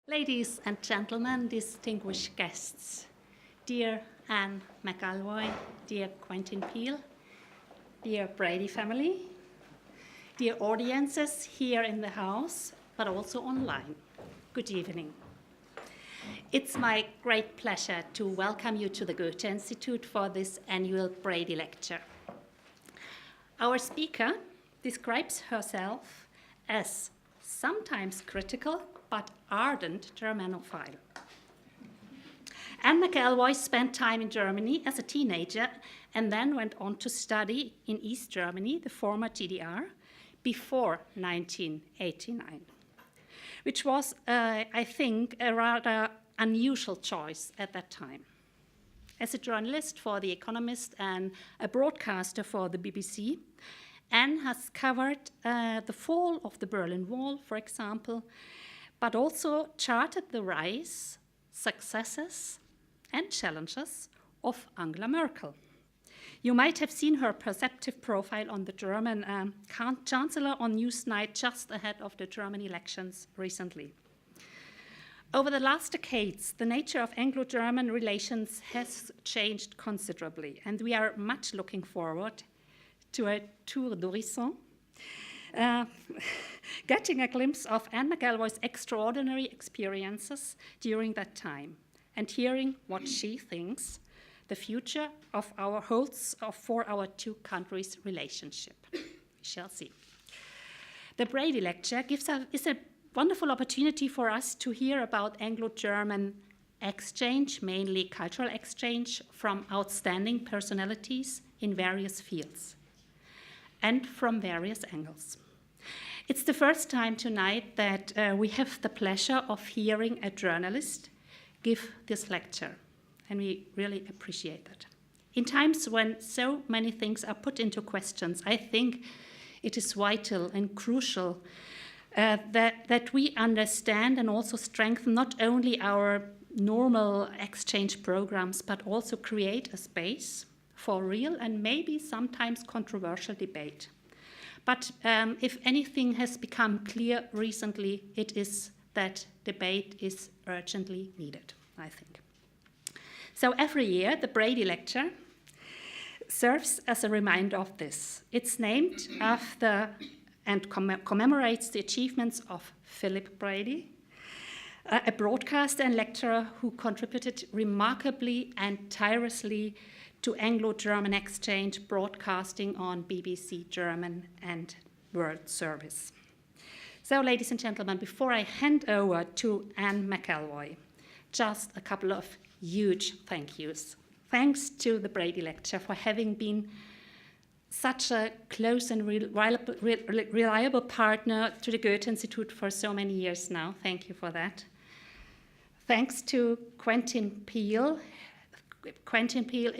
Ladies and gentlemen, distinguished guests, dear Anne McElvoy, dear Quentin Peel, dear Brady family, dear audiences here in the house, but also online, good evening. It's my great pleasure to welcome you to the Goethe-Institut for this annual Brady Lecture. Our speaker describes herself as sometimes critical but ardent Germanophile. Anne McElvoy spent time in Germany as a teenager and then went on to study in East Germany, the former GDR, before 1989, which was, I think, a rather unusual choice at that time. As a journalist for The Economist and a broadcaster for the BBC, Anne has covered the fall of the Berlin Wall, for example, but also charted the rise, successes, and challenges of Angela Merkel. You might have seen her perceptive profile on the German Chancellor on Newsnight just ahead of the German elections recently. Over the last decades, the nature of Anglo-German relations has changed considerably, and we are much looking forward to a tour d'horizon, getting a glimpse of Anne McElvoy's extraordinary experiences during that time and hearing what she thinks the future of holds for our two countries' relationship. We shall see. The Brady Lecture is a wonderful opportunity for us to hear about Anglo-German exchange, mainly cultural exchange, from outstanding personalities in various fields and from various angles. It's the first time tonight that we have the pleasure of hearing a journalist give this lecture, and we really appreciate that. In times when so many things are put into questions, I think it is vital and crucial that we understand and also strengthen not only our normal exchange programs, but also create a space for real and maybe sometimes controversial debate. But if anything has become clear recently, it is that debate is urgently needed, I think. So every year, the Brady Lecture serves as a reminder of this. It's named after and commemorates the achievements of Philip Brady, a broadcaster and lecturer who contributed remarkably and tirelessly to Anglo-German exchange broadcasting on BBC German and World Service. So, ladies and gentlemen, before I hand over to Anne McElvoy, just a couple of huge thank yous. Thanks to the Brady Lecture for having been such a close and reliable partner to the Goethe-Institut for so many years now. Thank you for that. Thanks to Quentin Peel. Quentin Peel,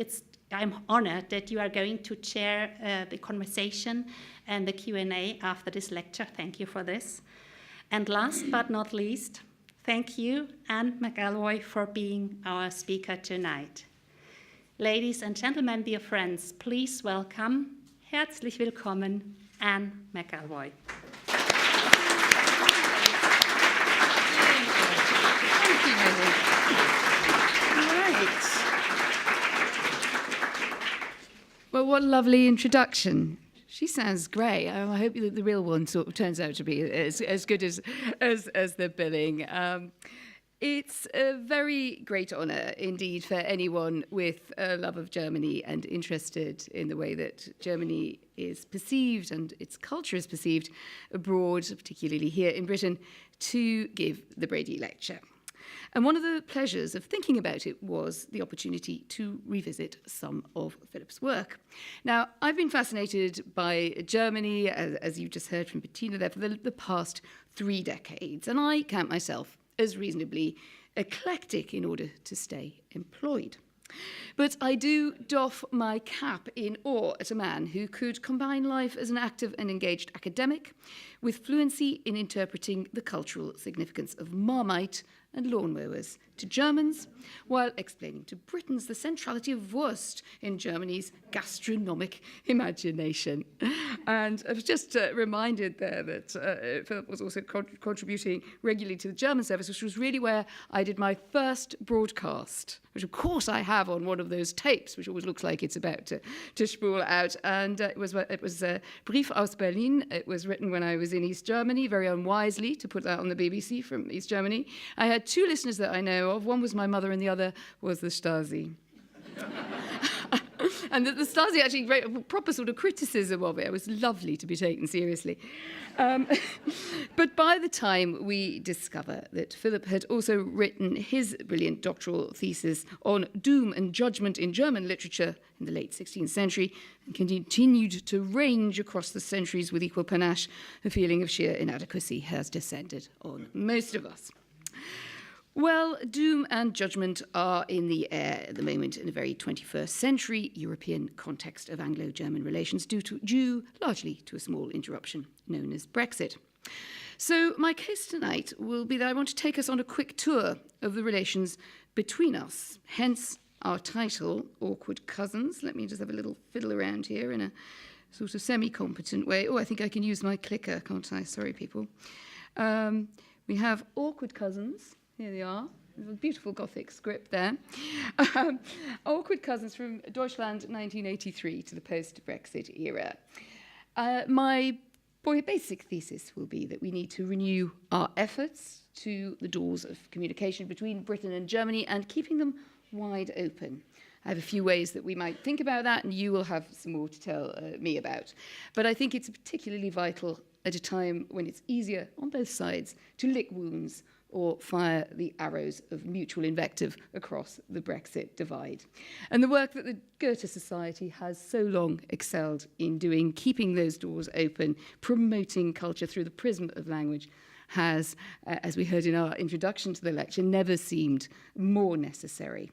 I'm honored that you are going to chair the conversation and the Q&A after this lecture. Thank you for this. And last but not least, thank you, Anne McElvoy, for being our speaker tonight. Ladies and gentlemen, dear friends, please welcome, herzlich willkommen, Anne McElvoy. Thank you, Lily. Right. Well, what a lovely introduction. She sounds great. I hope that the real one sort of turns out to be as good as the billing. It's a very great honour indeed for anyone with a love of Germany and interested in the way that Germany is perceived and its culture is perceived abroad, particularly here in Britain, to give the Brady Lecture. And one of the pleasures of thinking about it was the opportunity to revisit some of Philip's work. Now, I've been fascinated by Germany, as you just heard from Bettina there, for the past 3 decades, and I count myself as reasonably eclectic in order to stay employed. But I do doff my cap in awe at a man who could combine life as an active and engaged academic with fluency in interpreting the cultural significance of Marmite and lawnmowers to Germans, while explaining to Britons the centrality of Wurst in Germany's gastronomic imagination. And I was just reminded there that Philip was also contributing regularly to the German service, which was really where I did my first broadcast, which of course I have on one of those tapes, which always looks like it's about to spool out. And it was Brief aus Berlin. It was written when I was in East Germany, very unwisely to put that on the BBC from East Germany. I had two listeners that I know of. One was my mother and the other was the Stasi. And the Stasi actually wrote a proper sort of criticism of it. It was lovely to be taken seriously. But by the time we discover that Philip had also written his brilliant doctoral thesis on doom and judgment in German literature in the late 16th century and continued to range across the centuries with equal panache, the feeling of sheer inadequacy has descended on most of us. Well, doom and judgment are in the air at the moment in a very 21st century European context of Anglo-German relations due largely to a small interruption known as Brexit. So my case tonight will be that I want to take us on a quick tour of the relations between us, hence our title, Awkward Cousins. Let me just have a little fiddle around here in a sort of semi-competent way. Oh, I think I can use my clicker, can't I? Sorry, people. We have Awkward Cousins. Here they are. There's a beautiful Gothic script there. Awkward Cousins from Deutschland 1983 to the post-Brexit era. My basic thesis will be that we need to renew our efforts to the doors of communication between Britain and Germany and keeping them wide open. I have a few ways that we might think about that, and you will have some more to tell me about. But I think it's particularly vital at a time when it's easier on both sides to lick wounds or fire the arrows of mutual invective across the Brexit divide. And the work that the Goethe Society has so long excelled in doing, keeping those doors open, promoting culture through the prism of language, has, as we heard in our introduction to the lecture, never seemed more necessary.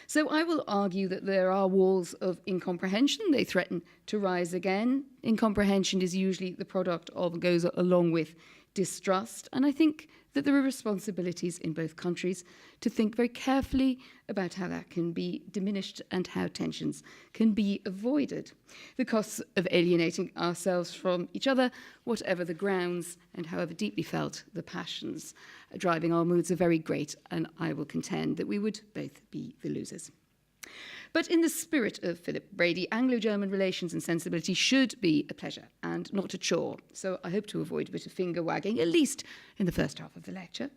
So I will argue that there are walls of incomprehension. They threaten to rise again. Incomprehension is usually the product of and goes along with distrust. And I think that there are responsibilities in both countries to think very carefully about how that can be diminished and how tensions can be avoided. The costs of alienating ourselves from each other, whatever the grounds and however deeply felt the passions driving our moods, are very great, and I will contend that we would both be the losers. But in the spirit of Philip Brady, Anglo-German relations and sensibility should be a pleasure and not a chore. So I hope to avoid a bit of finger wagging, at least in the first half of the lecture.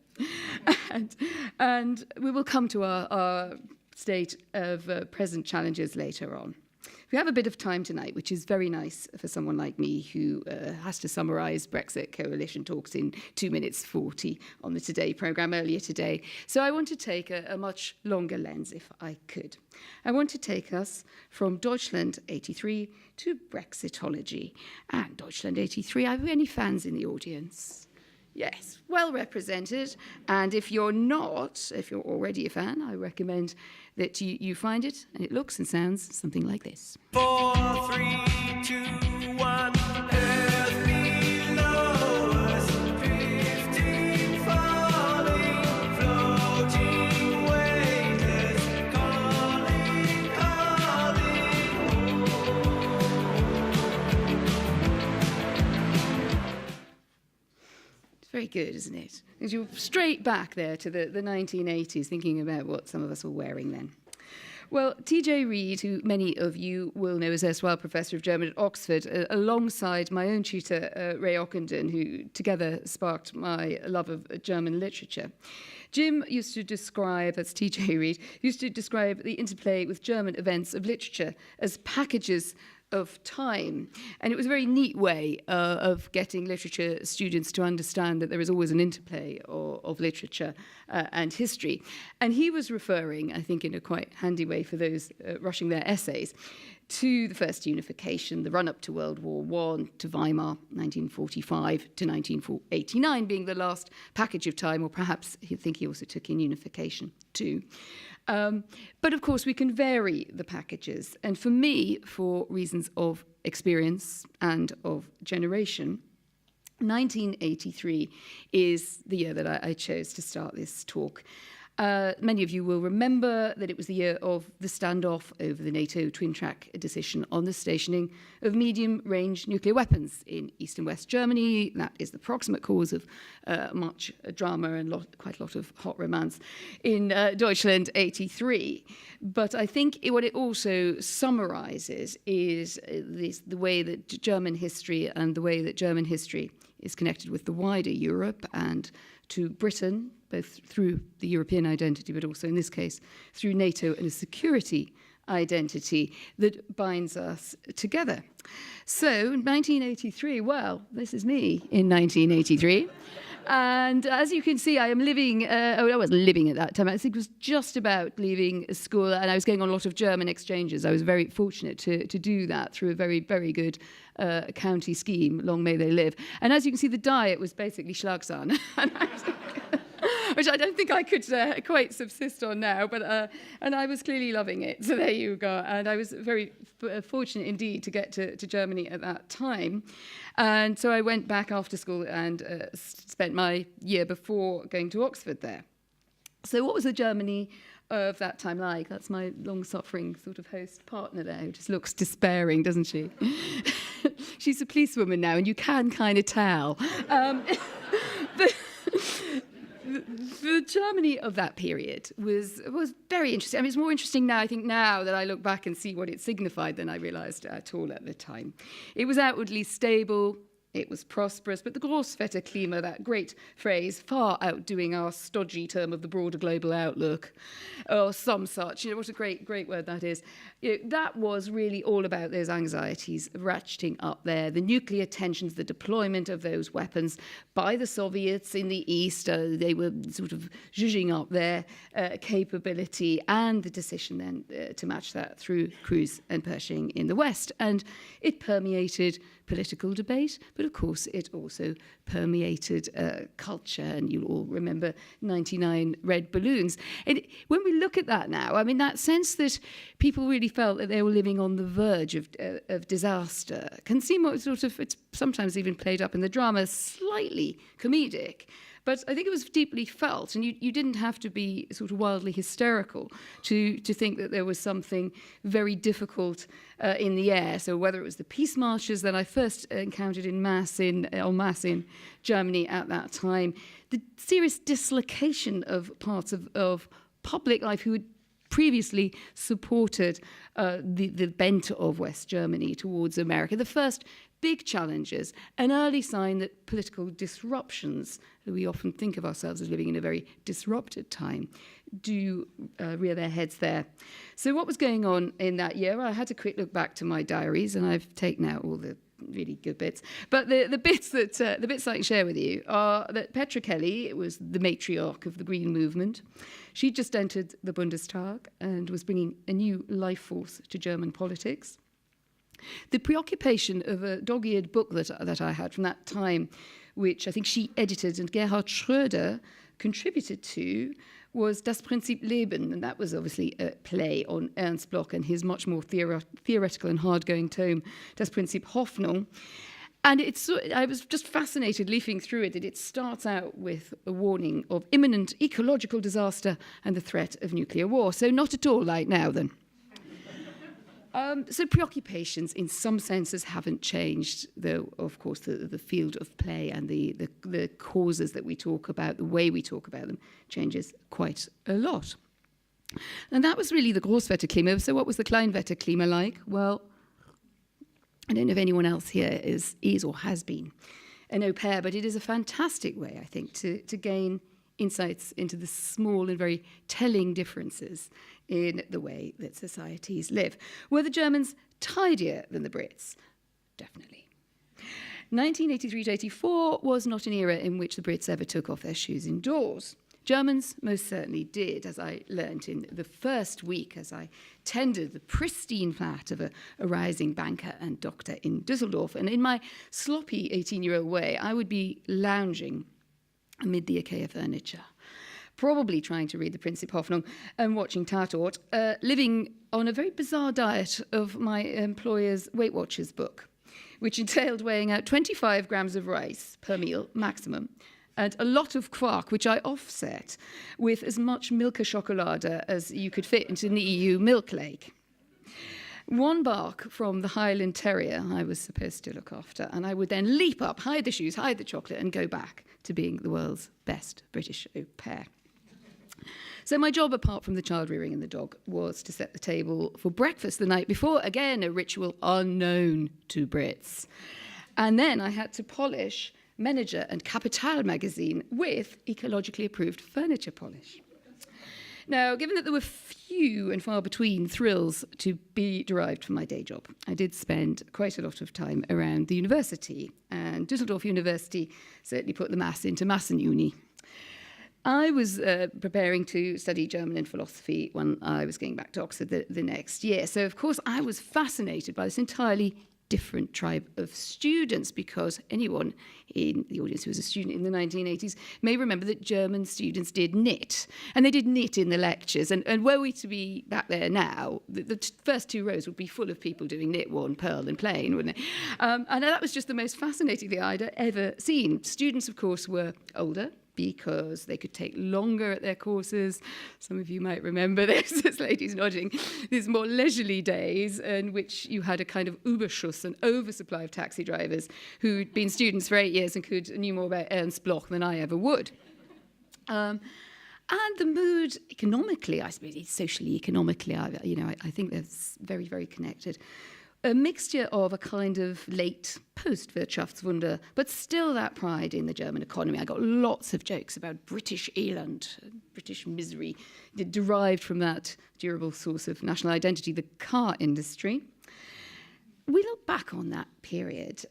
and we will come to our state of present challenges later on. We have a bit of time tonight, which is very nice for someone like me who has to summarise Brexit coalition talks in 2 minutes 40 on the Today programme earlier today. So I want to take a much longer lens, if I could. I want to take us from Deutschland 83 to Brexitology. And Deutschland 83, have we any fans in the audience? Yes, well represented. And if you're not, if you're already a fan, I recommend that you find it. And it looks and sounds something like this. 4, 3, 2, 1. Earth below us, drifting, falling, floating waves, calling, calling home. It's very good, isn't it? Because you're straight back there to the 1980s, thinking about what some of us were wearing then. Well, T.J. Reid, who many of you will know as erstwhile Professor of German at Oxford, alongside my own tutor, Ray Ockenden, who together sparked my love of German literature. Jim used to describe, that's T.J. Reid, used to describe the interplay with German events of literature as packages of time. And it was a very neat way of getting literature students to understand that there is always an interplay of literature and history. And he was referring, I think in a quite handy way for those rushing their essays, to the first unification, the run-up to World War I, to Weimar, 1945, to 1989 being the last package of time, or perhaps I think he also took in unification too. But of course, we can vary the packages. And for me, for reasons of experience and of generation, 1983 is the year that I chose to start this talk. Many of you will remember that it was the year of the standoff over the NATO twin-track decision on the stationing of medium-range nuclear weapons in East and West Germany. That is the proximate cause of much drama and quite a lot of hot romance in Deutschland 83. But I think what it also summarizes is the way that German history and the way that German history is connected with the wider Europe and to Britain, both through the European identity, but also in this case through NATO and a security identity that binds us together. So 1983, well, this is me in 1983. And as you can see, I am living, I wasn't living at that time, I think it was just about leaving school, and I was going on a lot of German exchanges. I was very fortunate to do that through a very, very good county scheme, long may they live. And as you can see, the diet was basically Schlagsahne. Which I don't think I could quite subsist on now, but and I was clearly loving it. So there you go. And I was very fortunate indeed to get to Germany at that time. And so I went back after school and spent my year before going to Oxford there. So what was the Germany of that time like? That's my long-suffering sort of host partner there, who just looks despairing, doesn't she? She's a policewoman now, and you can kind of tell. The Germany of that period was very interesting. I mean, it's more interesting now, I think, now that I look back and see what it signified than I realised at all at the time. It was outwardly stable, it was prosperous, but the Großwetterklima, that great phrase, far outdoing our stodgy term of the broader global outlook, or some such, what a great word that is. That was really all about those anxieties ratcheting up there, the nuclear tensions, the deployment of those weapons by the Soviets in the East. They were sort of zhuzhing up their capability, and the decision then to match that through cruise and Pershing in the West. And it permeated political debate, but of course it also permeated culture, and you'll all remember 99 red balloons. And when we look at that now, I mean, that sense that people really felt that they were living on the verge of disaster can seem sort of, it's sometimes even played up in the drama, slightly comedic. But I think it was deeply felt, and you didn't have to be sort of wildly hysterical to think that there was something very difficult in the air. So whether it was the peace marches that I first encountered en masse in Germany at that time, the serious dislocation of parts of public life who had previously supported the bent of West Germany towards America. The first big challenges, an early sign that political disruptions, we often think of ourselves as living in a very disrupted time, do rear their heads there. So what was going on in that year? Well, I had a quick look back to my diaries, and I've taken out all the really good bits. But the bits I can share with you are that Petra Kelly was the matriarch of the Green Movement. She just entered the Bundestag and was bringing a new life force to German politics. The preoccupation of a dog-eared book that I had from that time, which I think she edited and Gerhard Schröder contributed to, was Das Prinzip Leben, and that was obviously a play on Ernst Bloch and his much more theoretical and hard-going tome, Das Prinzip Hoffnung. And I was just fascinated leafing through it, that it starts out with a warning of imminent ecological disaster and the threat of nuclear war. So not at all like now, then. So preoccupations in some senses haven't changed, though, of course, the field of play and the causes that we talk about, the way we talk about them, changes quite a lot. And that was really the Großwetterklima. So what was the Kleinwetterklima like? Well, I don't know if anyone else here is or has been an au pair, but it is a fantastic way, I think, to gain insights into the small and very telling differences in the way that societies live. Were the Germans tidier than the Brits? Definitely. 1983 to 84 was not an era in which the Brits ever took off their shoes indoors. Germans most certainly did, as I learnt in the first week as I tendered the pristine flat of a rising banker and doctor in Düsseldorf. And in my sloppy 18-year-old way, I would be lounging amid the IKEA furniture, probably trying to read the Prinzip Hoffnung and watching Tatort, living on a very bizarre diet of my employer's Weight Watchers book, which entailed weighing out 25 grams of rice per meal maximum, and a lot of quark, which I offset with as much milk chocolate as you could fit into an EU milk lake. One bark from the Highland Terrier I was supposed to look after, and I would then leap up, hide the shoes, hide the chocolate, and go back to being the world's best British au pair. So my job, apart from the child rearing and the dog, was to set the table for breakfast the night before, again, a ritual unknown to Brits. And then I had to polish Manager and Capital magazine with ecologically approved furniture polish. Now, given that there were few and far between thrills to be derived from my day job, I did spend quite a lot of time around the university, and Düsseldorf University certainly put the mass into Massenuni. I was preparing to study German and philosophy when I was going back to Oxford the next year. So, of course, I was fascinated by this entirely different tribe of students, because anyone in the audience who was a student in the 1980s may remember that German students did knit, and they did knit in the lectures. And were we to be back there now, the first two rows would be full of people doing knit, worn, purl and plain, wouldn't it? And that was just the most fascinating thing I'd ever seen. Students, of course, were older, because they could take longer at their courses. Some of you might remember this, as ladies nodding, these more leisurely days in which you had a kind of Überschuss, an oversupply of taxi drivers who'd been students for 8 years and knew more about Ernst Bloch than I ever would. And the mood economically, I suppose, socially, economically, I think that's very, very connected. A mixture of a kind of late Post-Wirtschaftswunder, but still that pride in the German economy. I got lots of jokes about British Elend, British misery, derived from that durable source of national identity, the car industry. We look back on that period.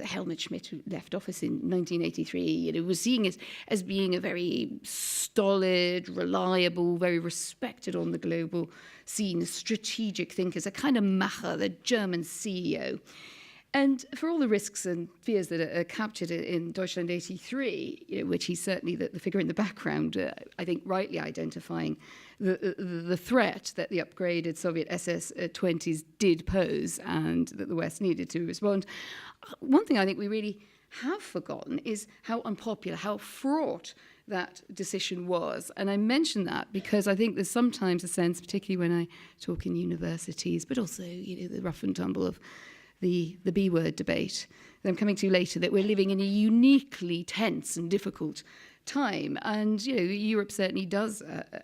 Helmut Schmidt, who left office in 1983, was seeing it as being a very stolid, reliable, very respected on the global scene, strategic thinkers, a kind of Macher, the German CEO. And for all the risks and fears that are captured in Deutschland 83, which he's certainly the figure in the background, I think rightly identifying the threat that the upgraded Soviet SS-20s did pose and that the West needed to respond. One thing I think we really have forgotten is how unpopular, how fraught that decision was. And I mention that because I think there's sometimes a sense, particularly when I talk in universities, but also the rough and tumble of the B-word debate that I'm coming to later, that we're living in a uniquely tense and difficult time. And, Europe certainly does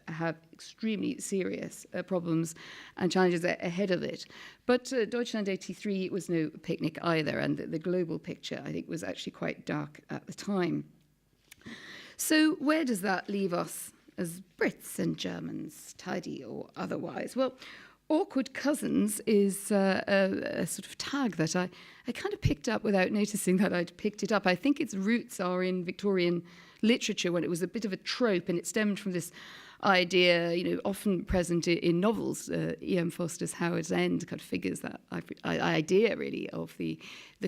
have extremely serious problems and challenges ahead of it. But Deutschland 83 was no picnic either, and the global picture, I think, was actually quite dark at the time. So where does that leave us as Brits and Germans, tidy or otherwise? Well, awkward cousins is a sort of tag that I kind of picked up without noticing that I'd picked it up. I think its roots are in Victorian literature, when it was a bit of a trope, and it stemmed from this idea, often present in novels. E.M. Foster's Howard's End kind of figures that idea, really, of the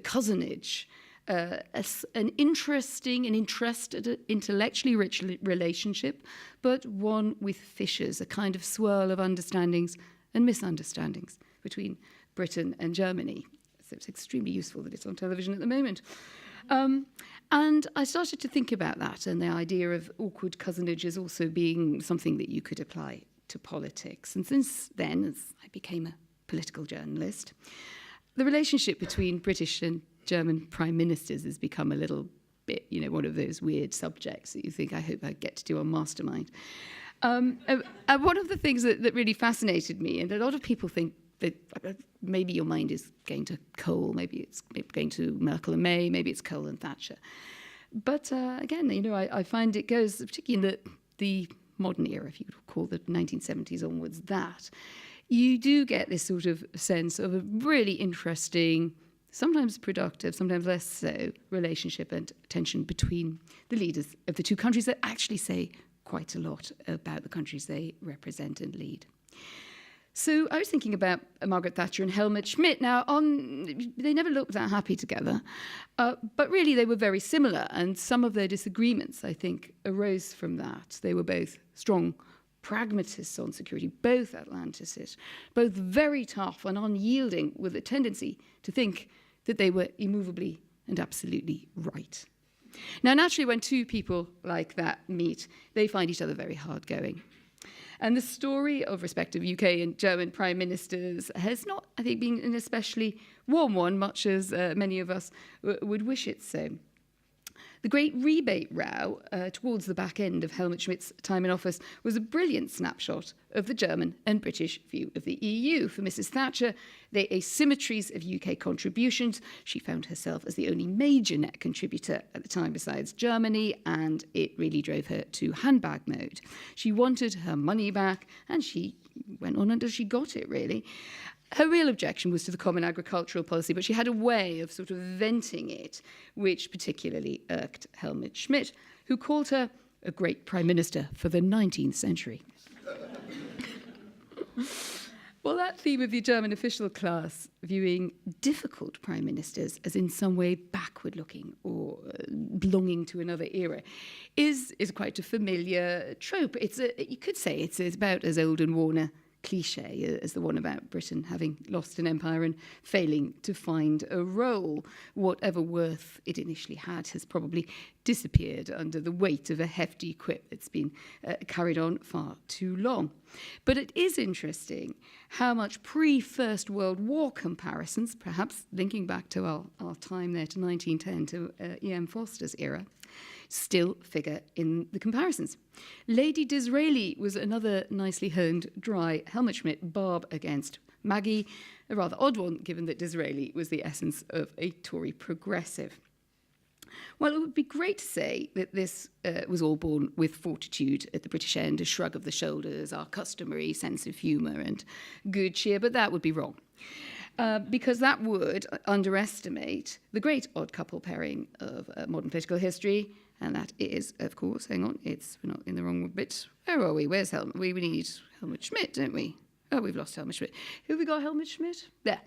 cousinage. As an interesting and interested, intellectually rich relationship, but one with fissures, a kind of swirl of understandings and misunderstandings between Britain and Germany. So it's extremely useful that it's on television at the moment. And I started to think about that, and the idea of awkward cousinage as also being something that you could apply to politics. And since then, as I became a political journalist, the relationship between British and German prime ministers has become a little bit, one of those weird subjects that you think, I hope I get to do on Mastermind. And one of the things that really fascinated me, and a lot of people think that maybe your mind is going to Kohl, maybe it's going to Merkel and May, maybe it's Kohl and Thatcher. But again, I find it goes, particularly in the modern era, if you would call the 1970s onwards that, you do get this sort of sense of a really interesting, sometimes productive, sometimes less so, relationship and tension between the leaders of the two countries that actually say quite a lot about the countries they represent and lead. So I was thinking about Margaret Thatcher and Helmut Schmidt. Now, they never looked that happy together, but really they were very similar, and some of their disagreements, I think, arose from that. They were both strong pragmatists on security, both Atlanticists, both very tough and unyielding, with a tendency to think that they were immovably and absolutely right. Now, naturally, when two people like that meet, they find each other very hard going. And the story of respective UK and German prime ministers has not, I think, been an especially warm one, much as many of us would wish it so. The great rebate row towards the back end of Helmut Schmidt's time in office was a brilliant snapshot of the German and British view of the EU. For Mrs. Thatcher, the asymmetries of UK contributions, she found herself as the only major net contributor at the time besides Germany, and it really drove her to handbag mode. She wanted her money back, and she went on until she got it, really. Her real objection was to the common agricultural policy, but she had a way of sort of venting it, which particularly irked Helmut Schmidt, who called her a great prime minister for the 19th century. Well, that theme of the German official class viewing difficult prime ministers as in some way backward-looking or belonging to another era is quite a familiar trope. You could say it's about as old and worn a cliche as the one about Britain having lost an empire and failing to find a role. Whatever worth it initially had has probably disappeared under the weight of a hefty quip that's been carried on far too long. But it is interesting how much pre-First World War comparisons, perhaps linking back to our time there to 1910, to E.M. Foster's era, still figure in the comparisons. Lady Disraeli was another nicely honed, dry Helmut Schmidt barb against Maggie, a rather odd one, given that Disraeli was the essence of a Tory progressive. Well, it would be great to say that this was all born with fortitude at the British end, a shrug of the shoulders, our customary sense of humour and good cheer, but that would be wrong. Because that would underestimate the great odd couple pairing of modern political history, and that is, of course, hang on, we're not in the wrong bit. Where are we? Where's Helmut? We need Helmut Schmidt, don't we? Oh, we've lost Helmut Schmidt. Who have we got, Helmut Schmidt? There.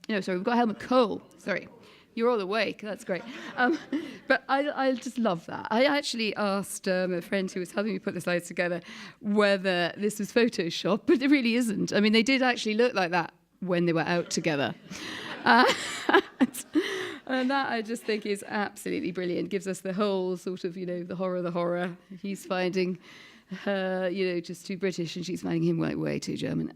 No, sorry, we've got Helmut Kohl. Sorry. You're all awake. That's great. But I just love that. I actually asked a friend who was helping me put the slides together whether this was Photoshop, but it really isn't. I mean, they did actually look like that when they were out together. And that I just think is absolutely brilliant. Gives us the whole sort of, the horror. He's finding her, just too British, and she's finding him way too German.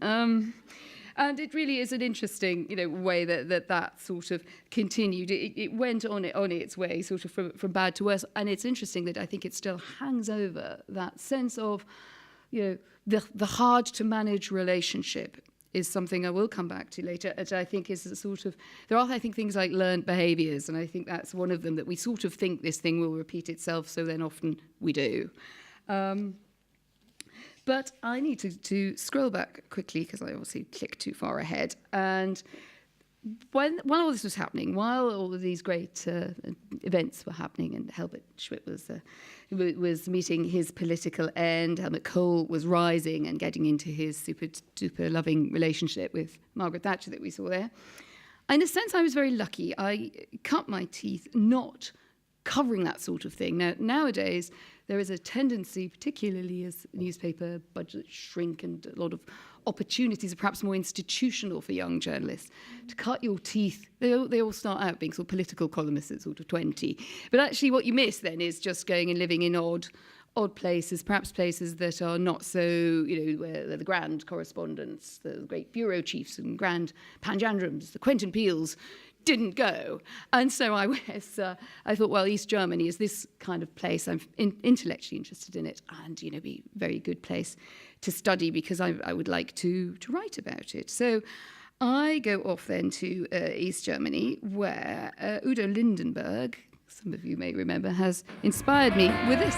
And it really is an interesting, way that sort of continued. It went on its way, sort of from bad to worse. And it's interesting that I think it still hangs over that sense of, the hard to manage relationship is something I will come back to later, which I think is a sort of, there are, I think, things like learned behaviours, and I think that's one of them, that we sort of think this thing will repeat itself, so then often we do. But I need to scroll back quickly because I obviously clicked too far ahead. And while all this was happening, while all of these great events were happening, and Helmut Schmidt was meeting his political end, Helmut Kohl was rising and getting into his super loving relationship with Margaret Thatcher that we saw there. In a sense, I was very lucky. I cut my teeth not covering that sort of thing. Now, nowadays, there is a tendency, particularly as newspaper budgets shrink and a lot of opportunities are perhaps more institutional for young journalists, to cut your teeth. They all start out being sort of political columnists at sort of 20. But actually what you miss then is just going and living in odd places, perhaps places that are not so, where the grand correspondents, the great bureau chiefs and grand panjandrums, the Quentin Peels, didn't go. And so I thought, well, East Germany is this kind of place. I'm intellectually interested in it, and, be a very good place to study because I would like to write about it. So I go off then to East Germany, where Udo Lindenberg, some of you may remember, has inspired me with this.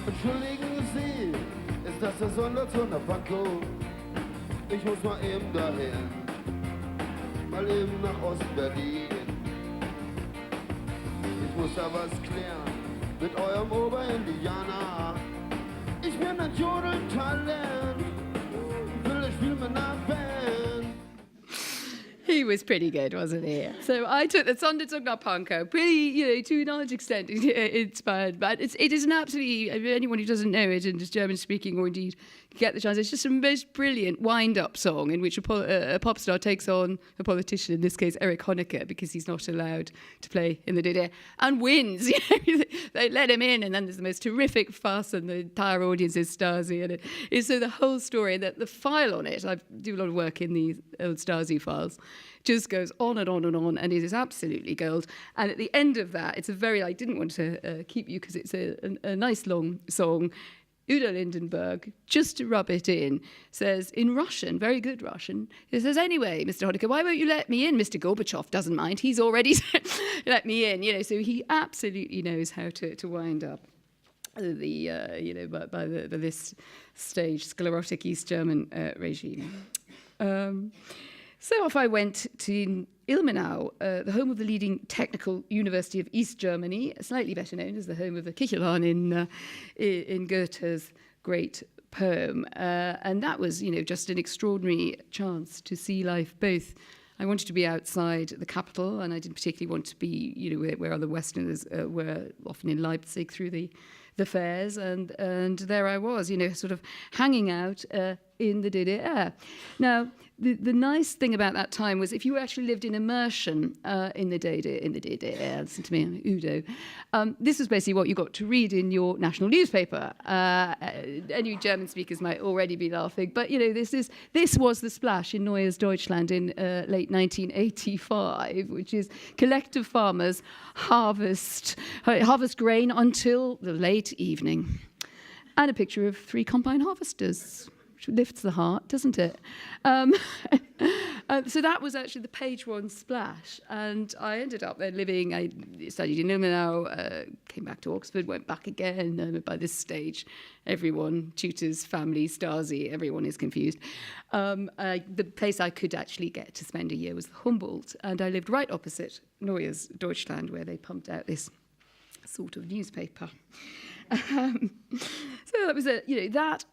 Entschuldigen Sie, ist das der Sonderzug nach Pankow? Ich muss mal eben dahin, mal eben nach Ost-Berlin. Ich muss da was klären mit eurem Oberindianer. Ich bin ein Jodeltalent, will ich spielen mit einer Band. He was pretty good, wasn't he? So I took the Sonderzug nach Pankow, pretty, to a large extent inspired. But it is an absolutely, anyone who doesn't know it and is German speaking or indeed get the chance. It's just a most brilliant wind-up song in which a pop star takes on a politician, in this case Erich Honecker, because he's not allowed to play in the DDR, and wins. They let him in, and then there's the most terrific fuss, and the entire audience is Stasi. And it's so the whole story, that the file on it, I do a lot of work in these old Stasi files, just goes on and on and on, and it is absolutely gold. And at the end of that, it's a very, I didn't want to keep you because it's a nice long song. Udo Lindenberg, just to rub it in, says in Russian, very good Russian, he says, anyway, Mr. Honecker, why won't you let me in? Mr. Gorbachev doesn't mind. He's already let me in. So he absolutely knows how to wind up by this stage, sclerotic East German regime. So off I went to Ilmenau, the home of the leading technical university of East Germany, slightly better known as the home of the Kichelein in Goethe's great poem. And that was, just an extraordinary chance to see life both. I wanted to be outside the capital, and I didn't particularly want to be, where other Westerners were, often in Leipzig through the fairs, and there I was, sort of hanging out in the DDR. Now, the nice thing about that time was if you actually lived in immersion in the DDR, listen to me, I'm Udo, this was basically what you got to read in your national newspaper. Any German speakers might already be laughing, but this was the splash in Neues Deutschland in late 1985, which is collective farmers harvest grain until the late evening. And a picture of 3 combine harvesters, which lifts the heart, doesn't it? So that was actually the page 1 splash. And I ended up there living, I studied in Ilmenau, came back to Oxford, went back again. And by this stage, everyone, tutors, family, Stasi, everyone is confused. The place I could actually get to spend a year was Humboldt. And I lived right opposite Neues Deutschland, where they pumped out this sort of newspaper. So that was that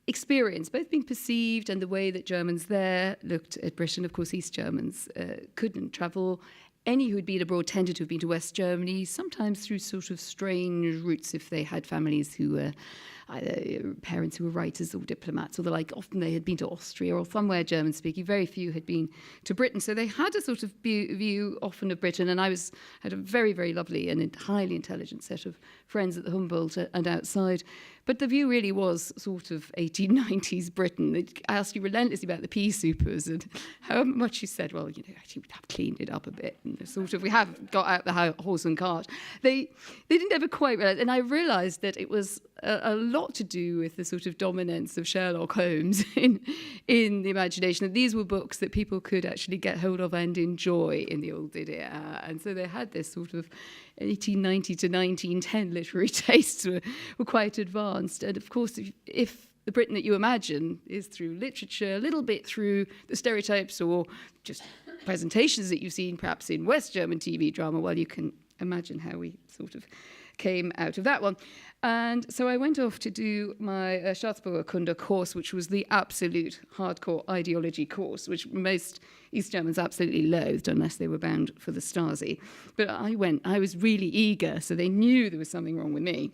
experience, both being perceived and the way that Germans there looked at Britain. Of course, East Germans couldn't travel. Any who had been abroad tended to have been to West Germany, sometimes through sort of strange routes if they had families who were either parents who were writers or diplomats or the like. Often they had been to Austria or somewhere German-speaking. Very few had been to Britain. So they had a sort of view often of Britain. And I had a very, very lovely and highly intelligent set of friends at the Humboldt and outside. But the view really was sort of 1890s Britain. I asked you relentlessly about the pea supers and how much you said, well, actually we have cleaned it up a bit. And sort of we have got out the horse and cart. They didn't ever quite realise. And I realised that it was a lot to do with the sort of dominance of Sherlock Holmes in the imagination. That these were books that people could actually get hold of and enjoy in the old DDR. And so they had this sort of 1890 to 1910 literary tastes were quite advanced. And of course, if the Britain that you imagine is through literature, a little bit through the stereotypes or just presentations that you've seen perhaps in West German TV drama, well, you can imagine how we sort of came out of that one. And so I went off to do my Staatsbürgerkunde course, which was the absolute hardcore ideology course, which most East Germans absolutely loathed unless they were bound for the Stasi. But I was really eager, so they knew there was something wrong with me.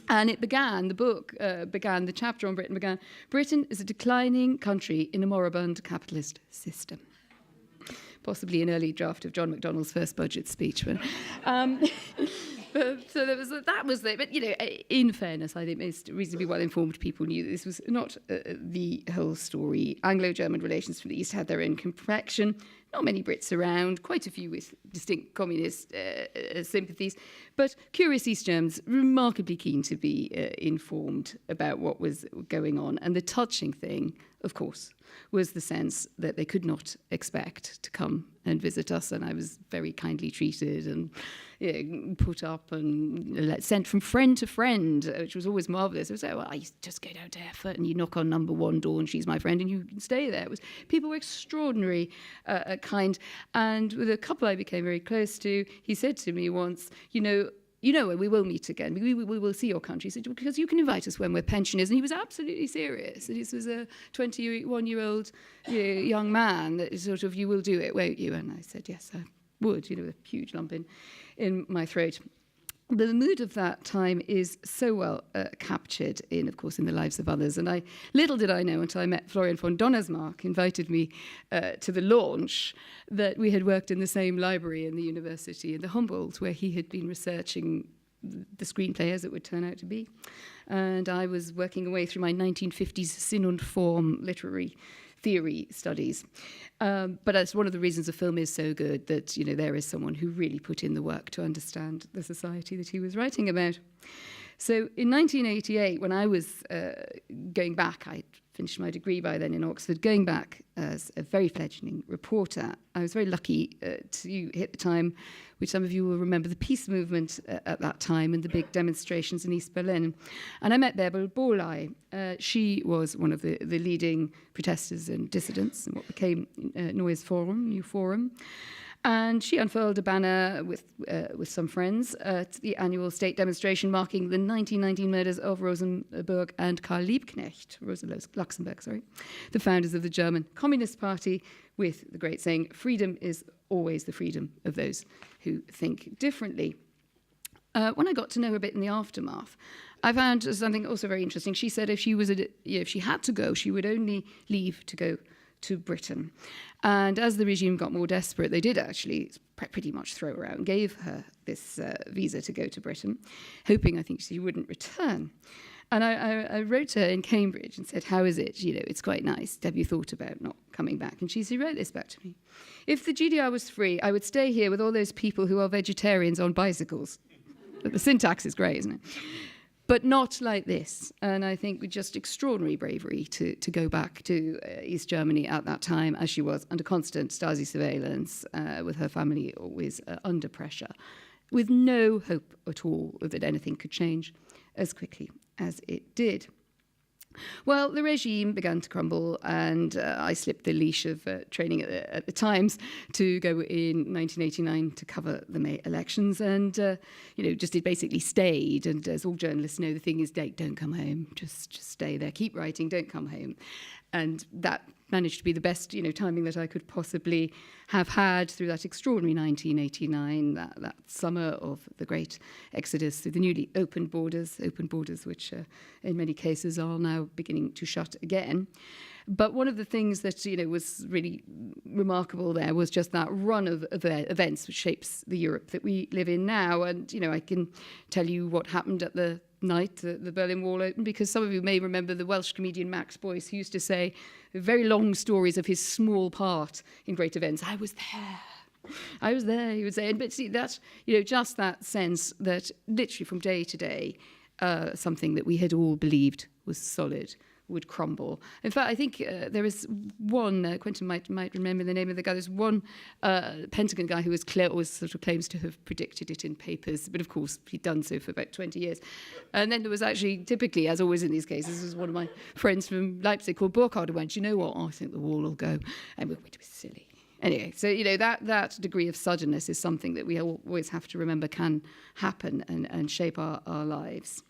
And it began, the chapter on Britain began, Britain is a declining country in a moribund capitalist system. Possibly an early draft of John McDonnell's first budget speech. But, so that was it. But, in fairness, I think most reasonably well-informed people knew that this was not the whole story. Anglo-German relations from the East had their own complexion. Not many Brits around, quite a few with distinct communist sympathies, but curious East Germans, remarkably keen to be informed about what was going on. And the touching thing, of course, was the sense that they could not expect to come and visit us. And I was very kindly treated and put up and sent from friend to friend, which was always marvellous. It was like, well, I just go down to Erfurt and you knock on number 1 door and she's my friend and you can stay there. People were extraordinary kind. And with a couple I became very close to, he said to me once, we will meet again. We will see your country. He said, because you can invite us when we're pensioners. And he was absolutely serious. And this was a 21-year-old young man that sort of, you will do it, won't you? And I said, yes, I would, with a huge lump in my throat. the mood of that time is so well captured in, of course, in the lives of others. And little did I know until I met Florian von Donnersmarck, invited me to the launch, that we had worked in the same library in the university in the Humboldt, where he had been researching the screenplay as it would turn out to be. And I was working away through my 1950s Sinn und Form literary theory studies. But that's one of the reasons the film is so good, that, you know, there is someone who really put in the work to understand the society that he was writing about. So in 1988, when I was going back, I'd finished my degree by then in Oxford, going back as a very fledgling reporter, I was very lucky to hit the time, which some of you will remember, the peace movement at that time and the big demonstrations in East Berlin. And I met Bärbel Bohley. She was one of the leading protesters and dissidents in what became Neues Forum, New Forum. And she unfurled a banner with some friends at the annual state demonstration marking the 1919 murders of Rosenberg and Karl Liebknecht, Rosa Luxemburg, the founders of the German Communist Party, with the great saying, "Freedom is always the freedom of those who think differently." When I got to know her a bit in the aftermath, I found something also very interesting. She said if she had to go, she would only leave to go to Britain. And as the regime got more desperate, they did actually pretty much throw her out and gave her this visa to go to Britain, hoping, I think, she wouldn't return. And I wrote to her in Cambridge and said, "How is it? You know, it's quite nice. Have you thought about not coming back?" And she wrote this back to me. "If the GDR was free, I would stay here with all those people who are vegetarians on bicycles." But the syntax is great, isn't it? But not like this. And I think with just extraordinary bravery to go back to East Germany at that time, as she was under constant Stasi surveillance, with her family always under pressure, with no hope at all that anything could change as quickly as it did. Well, the regime began to crumble, and I slipped the leash of training at the Times to go in 1989 to cover the May elections, and just basically stayed. And as all journalists know, the thing is, don't come home, just stay there, keep writing, don't come home. And that managed to be the best, timing that I could possibly have had through that extraordinary 1989, that summer of the great exodus through the newly open borders which in many cases are now beginning to shut again. But one of the things that was really remarkable there was just that run of events which shapes the Europe that we live in now. And I can tell you what happened at the night the Berlin Wall opened, because some of you may remember the Welsh comedian Max Boyce, who used to say very long stories of his small part in great events. I was there, he would say. But see, that, just that sense that literally from day to day, something that we had all believed was solid would crumble. In fact, I think there is one, Quentin might remember the name of the guy, there's one Pentagon guy who always sort of claims to have predicted it in papers, but of course he'd done so for about 20 years. And then there was actually, typically, as always in these cases, was one of my friends from Leipzig called Burkhard, who went, "You know what, I think the wall will go." And we went, "It was silly." Anyway, so, that degree of suddenness is something that we always have to remember can happen and shape our lives.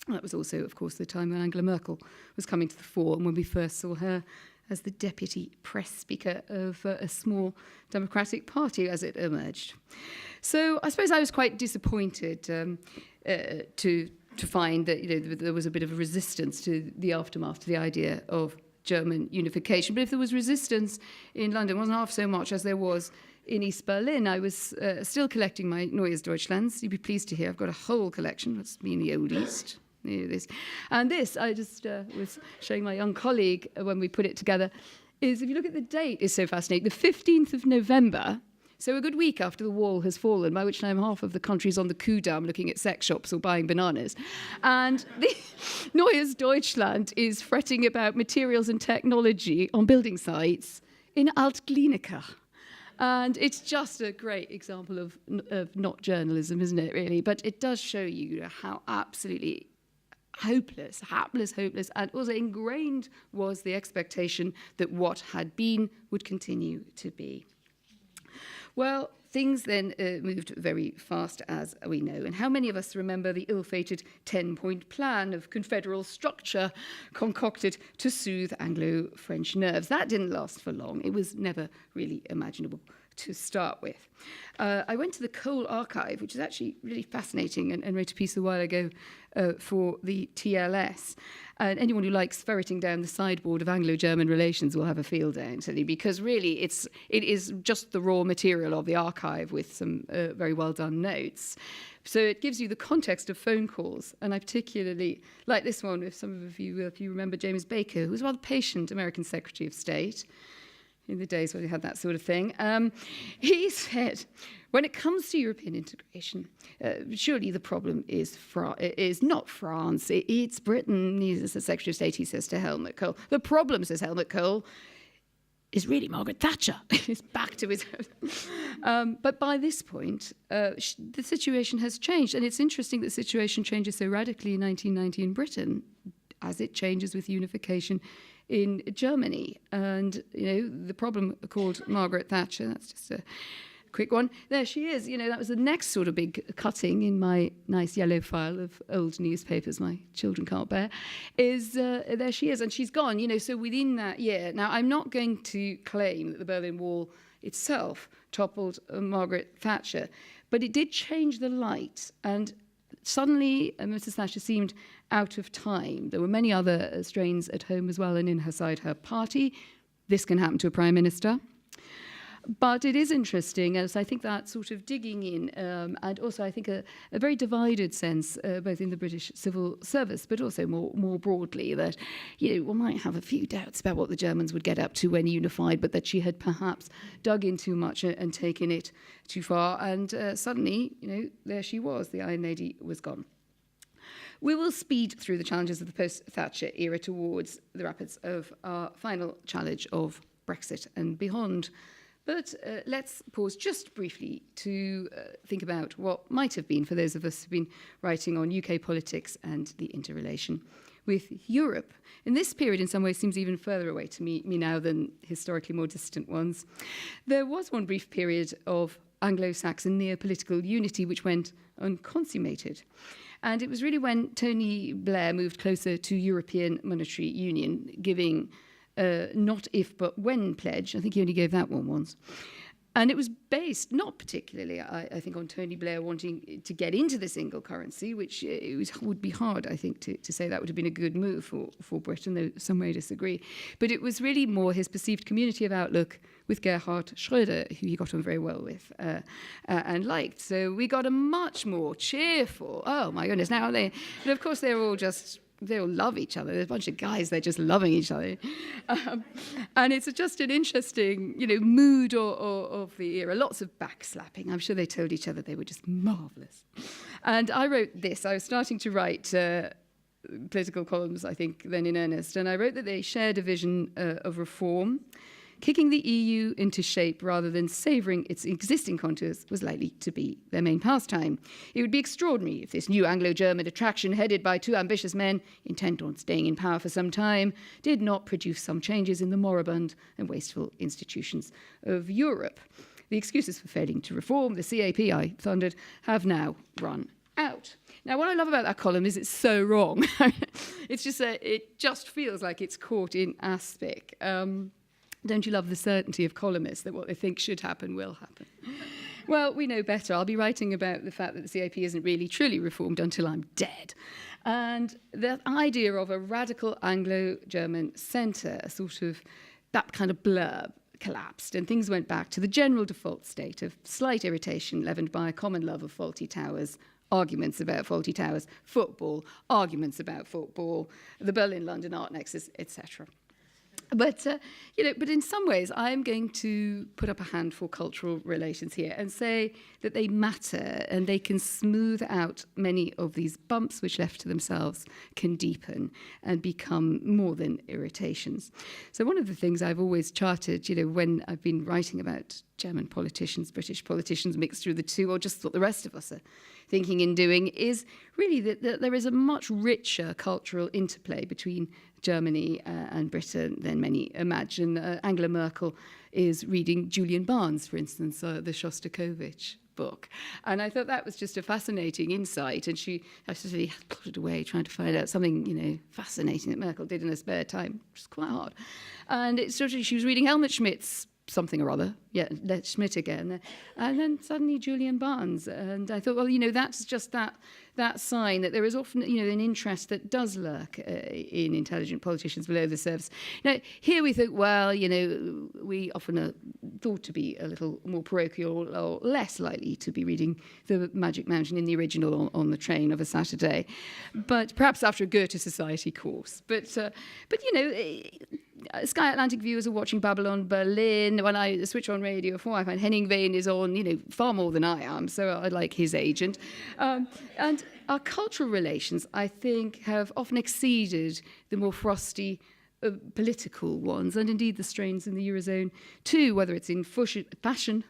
That was also, of course, the time when Angela Merkel was coming to the fore, and when we first saw her as the deputy press speaker of a small democratic party as it emerged. So I suppose I was quite disappointed to find that there was a bit of a resistance to the aftermath to the idea of German unification. But if there was resistance in London, it wasn't half so much as there was in East Berlin. I was still collecting my Neues Deutschlands. You'd be pleased to hear I've got a whole collection. That's me in the Old East. This. And this, I just was showing my young colleague when we put it together, is, if you look at the date, is so fascinating. The 15th of November, so a good week after the wall has fallen, by which time half of the country's on the Kudamm looking at sex shops or buying bananas. And the Neues Deutschland is fretting about materials and technology on building sites in Alt-Glienicke. And it's just a great example of not journalism, isn't it, really? But it does show you how absolutely hopeless, and also ingrained was the expectation that what had been would continue to be. Well, things then moved very fast, as we know. And how many of us remember the ill-fated 10-point plan of confederal structure concocted to soothe Anglo-French nerves? That didn't last for long. It was never really imaginable to start with. I went to the Coal Archive, which is actually really fascinating, and wrote a piece a while ago for the TLS. And anyone who likes ferreting down the sideboard of Anglo-German relations will have a field day, actually, because really it is just the raw material of the archive with some very well done notes. So it gives you the context of phone calls, and I particularly like this one, if you remember James Baker, who was a rather patient American Secretary of State in the days when we had that sort of thing. He said, when it comes to European integration, surely the problem is not France, it's Britain. He's the Secretary of State, he says to Helmut Kohl. The problem, says Helmut Kohl, is really Margaret Thatcher. He's back to his own. But by this point, the situation has changed. And it's interesting that the situation changes so radically in 1990 in Britain, as it changes with unification in Germany. And, the problem called Margaret Thatcher, that's just a quick one. There she is. That was the next sort of big cutting in my nice yellow file of old newspapers my children can't bear, is there she is. And she's gone, so within that year. Now, I'm not going to claim that the Berlin Wall itself toppled Margaret Thatcher, but it did change the light. And suddenly, Mrs. Thatcher seemed out of time. There were many other strains at home as well and inside her party. This can happen to a prime minister. But it is interesting, as I think that sort of digging in, and also I think a very divided sense, both in the British civil service, but also more broadly, that one might have a few doubts about what the Germans would get up to when unified, but that she had perhaps dug in too much and taken it too far. And suddenly, there she was, the Iron Lady was gone. We will speed through the challenges of the post-Thatcher era towards the rapids of our final challenge of Brexit and beyond. But let's pause just briefly to think about what might have been for those of us who've been writing on UK politics and the interrelation with Europe. And this period in some ways seems even further away to me now than historically more distant ones. There was one brief period of Anglo-Saxon near-political unity which went unconsummated. And it was really when Tony Blair moved closer to European monetary union, giving not if but when pledge. I think he only gave that one once. And it was based not particularly, I think, on Tony Blair wanting to get into the single currency, which would be hard, I think, to say that would have been a good move for Britain, though some may disagree. But it was really more his perceived community of outlook with Gerhard Schröder, who he got on very well with and liked. So we got a much more cheerful, oh my goodness, now but of course they all love each other. There's a bunch of guys, they're just loving each other. And it's just an interesting, mood of the era. Lots of backslapping. I'm sure they told each other they were just marvellous. And I wrote this. I was starting to write political columns, I think, then in earnest. And I wrote that they shared a vision of reform. Kicking the EU into shape rather than savouring its existing contours was likely to be their main pastime. It would be extraordinary if this new Anglo-German attraction, headed by two ambitious men intent on staying in power for some time, did not produce some changes in the moribund and wasteful institutions of Europe. The excuses for failing to reform the CAP, I thundered, have now run out. Now, what I love about that column is it's so wrong. It's just it just feels like it's caught in aspic. Don't you love the certainty of columnists that what they think should happen will happen? Well, we know better. I'll be writing about the fact that the CAP isn't really truly reformed until I'm dead. And the idea of a radical Anglo-German centre, that kind of blurb, collapsed, and things went back to the general default state of slight irritation leavened by a common love of faulty towers, arguments about faulty towers, football, arguments about football, the Berlin-London art nexus, etc. But, but in some ways, I'm going to put up a hand for cultural relations here and say that they matter and they can smooth out many of these bumps which left to themselves can deepen and become more than irritations. So one of the things I've always charted, when I've been writing about German politicians, British politicians mixed through the two, or just what the rest of us are thinking and doing, is really that there is a much richer cultural interplay between Germany and Britain than many imagine. Angela Merkel is reading Julian Barnes, for instance, the Shostakovich book. And I thought that was just a fascinating insight. And I actually plotted away trying to find out something, fascinating that Merkel did in her spare time, which is quite hard. And she was reading Helmut Schmidt's something or other. Yeah, let Schmidt again. And then suddenly Julian Barnes. And I thought, well, that's just that sign that there is often, an interest that does lurk in intelligent politicians below the surface. Now, here we think, well, we often are thought to be a little more parochial or less likely to be reading The Magic Mountain in the original on the train of a Saturday, but perhaps after a Goethe Society course. But Sky Atlantic viewers are watching Babylon Berlin. When I switch on Radio 4, I find Henning Wehn is on, far more than I am, so I like his agent. And our cultural relations, I think, have often exceeded the more frosty political ones, and indeed the strains in the Eurozone too, whether it's in fashion,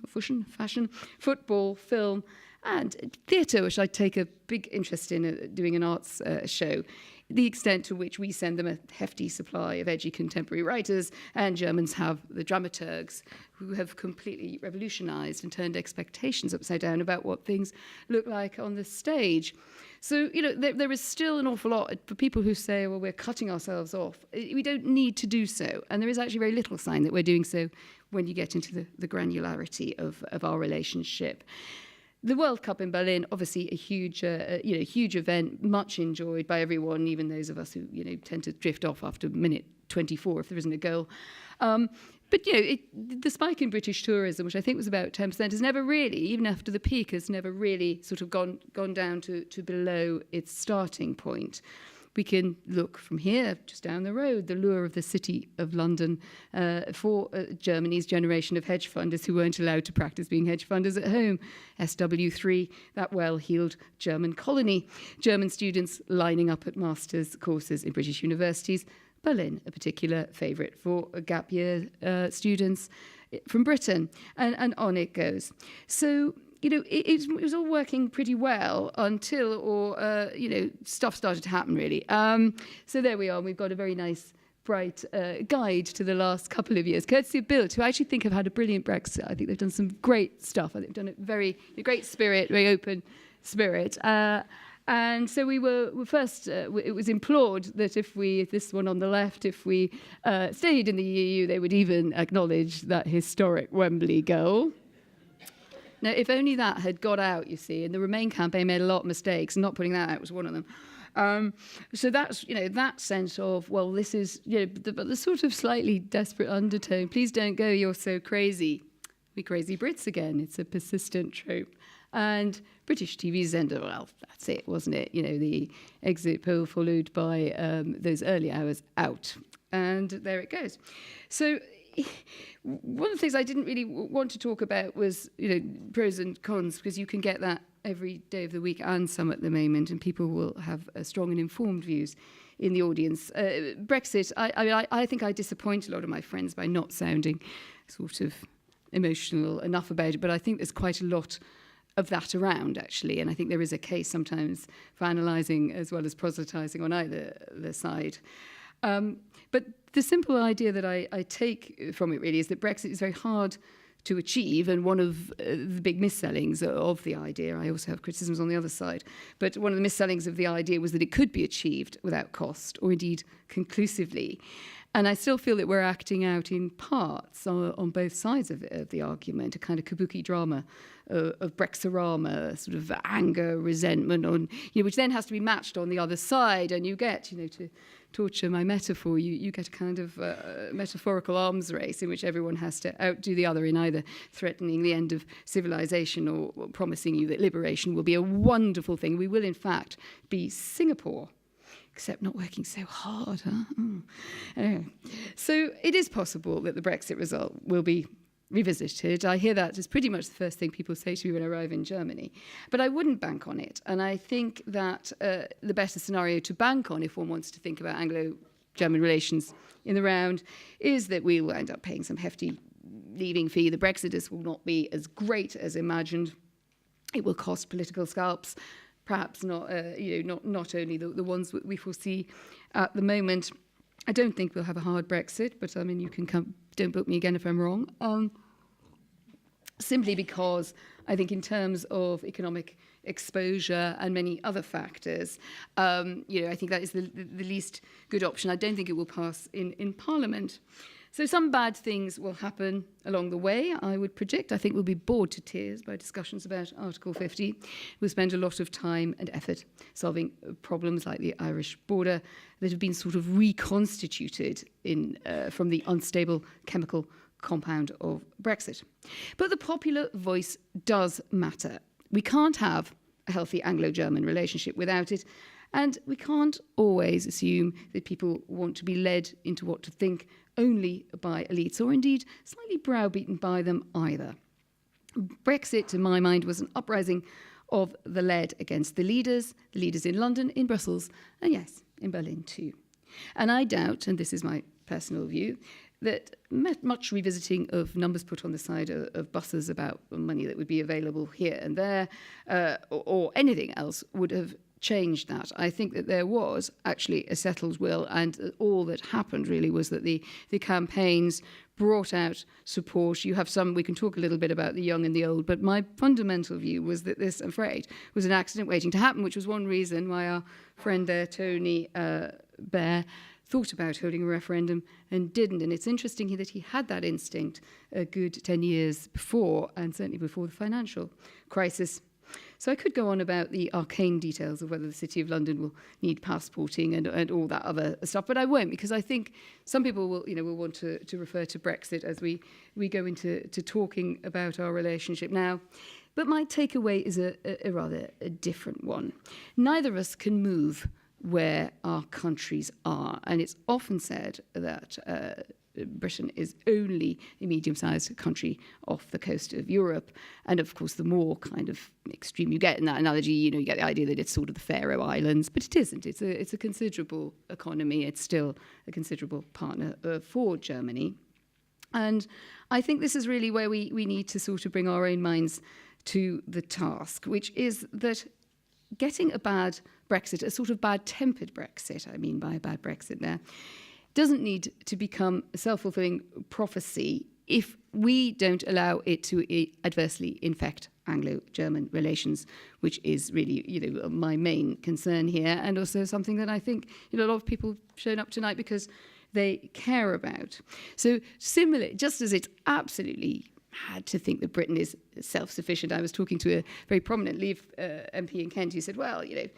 football, film, and theatre, which I take a big interest in doing an arts show. The extent to which we send them a hefty supply of edgy contemporary writers, and Germans have the dramaturgs who have completely revolutionised and turned expectations upside down about what things look like on the stage. So, there is still an awful lot for people who say, well, we're cutting ourselves off. We don't need to do so. And there is actually very little sign that we're doing so when you get into the granularity of our relationship. The World Cup in Berlin, obviously a huge event, much enjoyed by everyone, even those of us who, tend to drift off after minute 24 if there isn't a goal. But the spike in British tourism, which I think was about 10%, has never really, even after the peak, has never really sort of gone down to below its starting point. We can look from here, just down the road, the lure of the City of London for Germany's generation of hedge funders who weren't allowed to practice being hedge funders at home. SW3, that well-heeled German colony. German students lining up at master's courses in British universities. Berlin, a particular favourite for gap year students from Britain. And on it goes. So, it was all working pretty well until, stuff started to happen, really. So there we are. We've got a very nice, bright guide to the last couple of years, courtesy of Bild, who I actually think have had a brilliant Brexit. I think they've done some great stuff. I think they've done a great spirit, very open spirit. And so we were first, it was implored that this one on the left, if we stayed in the EU, they would even acknowledge that historic Wembley goal. Now, if only that had got out, you see, and the Remain campaign made a lot of mistakes, and not putting that out was one of them. So that's, that sense of, well, this is, the sort of slightly desperate undertone. Please don't go, you're so crazy. We crazy Brits again. It's a persistent trope. And British TV sender, well, that's it, wasn't it? The exit poll followed by those early hours out. And there it goes. So one of the things I didn't really want to talk about was, pros and cons, because you can get that every day of the week and some at the moment, and people will have strong and informed views in the audience. Brexit, I think I disappoint a lot of my friends by not sounding sort of emotional enough about it, but I think there's quite a lot of that around, actually, and I think there is a case sometimes for analysing as well as proselytising on either the side. But the simple idea that I take from it really is that Brexit is very hard to achieve, and one of the big missellings of the idea, I also have criticisms on the other side, but one of the missellings of the idea was that it could be achieved without cost, or indeed conclusively. And I still feel that we're acting out in parts on both sides of the argument, a kind of kabuki drama of Brexorama, sort of anger, resentment, which then has to be matched on the other side, and you get, to torture my metaphor, you get a kind of metaphorical arms race in which everyone has to outdo the other in either threatening the end of civilization or promising you that liberation will be a wonderful thing. We will, in fact, be Singapore. Except not working so hard, huh? Anyway. So it is possible that the Brexit result will be revisited. I hear that as pretty much the first thing people say to me when I arrive in Germany. But I wouldn't bank on it. And I think that the better scenario to bank on, if one wants to think about Anglo-German relations in the round, is that we will end up paying some hefty leaving fee. The Brexiters will not be as great as imagined. It will cost political scalps. Perhaps not, not only the ones that we foresee at the moment. I don't think we'll have a hard Brexit, but I mean, you can come. Don't book me again if I'm wrong. Simply because I think, in terms of economic exposure and many other factors, I think that is the least good option. I don't think it will pass in Parliament. So some bad things will happen along the way, I would predict. I think we'll be bored to tears by discussions about Article 50. We'll spend a lot of time and effort solving problems like the Irish border that have been sort of reconstituted from the unstable chemical compound of Brexit. But the popular voice does matter. We can't have a healthy Anglo-German relationship without it, and we can't always assume that people want to be led into what to think only by elites, or indeed slightly browbeaten by them either. Brexit, to my mind, was an uprising of the lead against the leaders in London, in Brussels, and yes, in Berlin too. And I doubt, and this is my personal view, that much revisiting of numbers put on the side of buses about money that would be available here and there, or anything else, would have changed that. I think that there was actually a settled will, and all that happened really was that the campaigns brought out support. You have some, we can talk a little bit about the young and the old, but my fundamental view was that this, I'm afraid, was an accident waiting to happen, which was one reason why our friend there, Tony Blair, thought about holding a referendum and didn't. And it's interesting that he had that instinct a good 10 years before, and certainly before the financial crisis. So I could go on about the arcane details of whether the City of London will need passporting and all that other stuff, but I won't, because I think some people will want to refer to Brexit as we go into talking about our relationship now. But my takeaway is a rather different one. Neither of us can move where our countries are, and it's often said that Britain is only a medium-sized country off the coast of Europe. And of course, the more kind of extreme you get in that analogy, you get the idea that it's sort of the Faroe Islands, but it isn't. It's a considerable economy. It's still a considerable partner for Germany. And I think this is really where we need to sort of bring our own minds to the task, which is that getting a bad Brexit, a sort of bad-tempered Brexit, I mean by a bad Brexit there, doesn't need to become a self-fulfilling prophecy if we don't allow it to adversely infect Anglo-German relations, which is really, my main concern here, and also something that I think a lot of people have shown up tonight because they care about. So similar, just as it's absolutely had to think that Britain is self-sufficient. I was talking to a very prominent Leave MP in Kent who said, well, I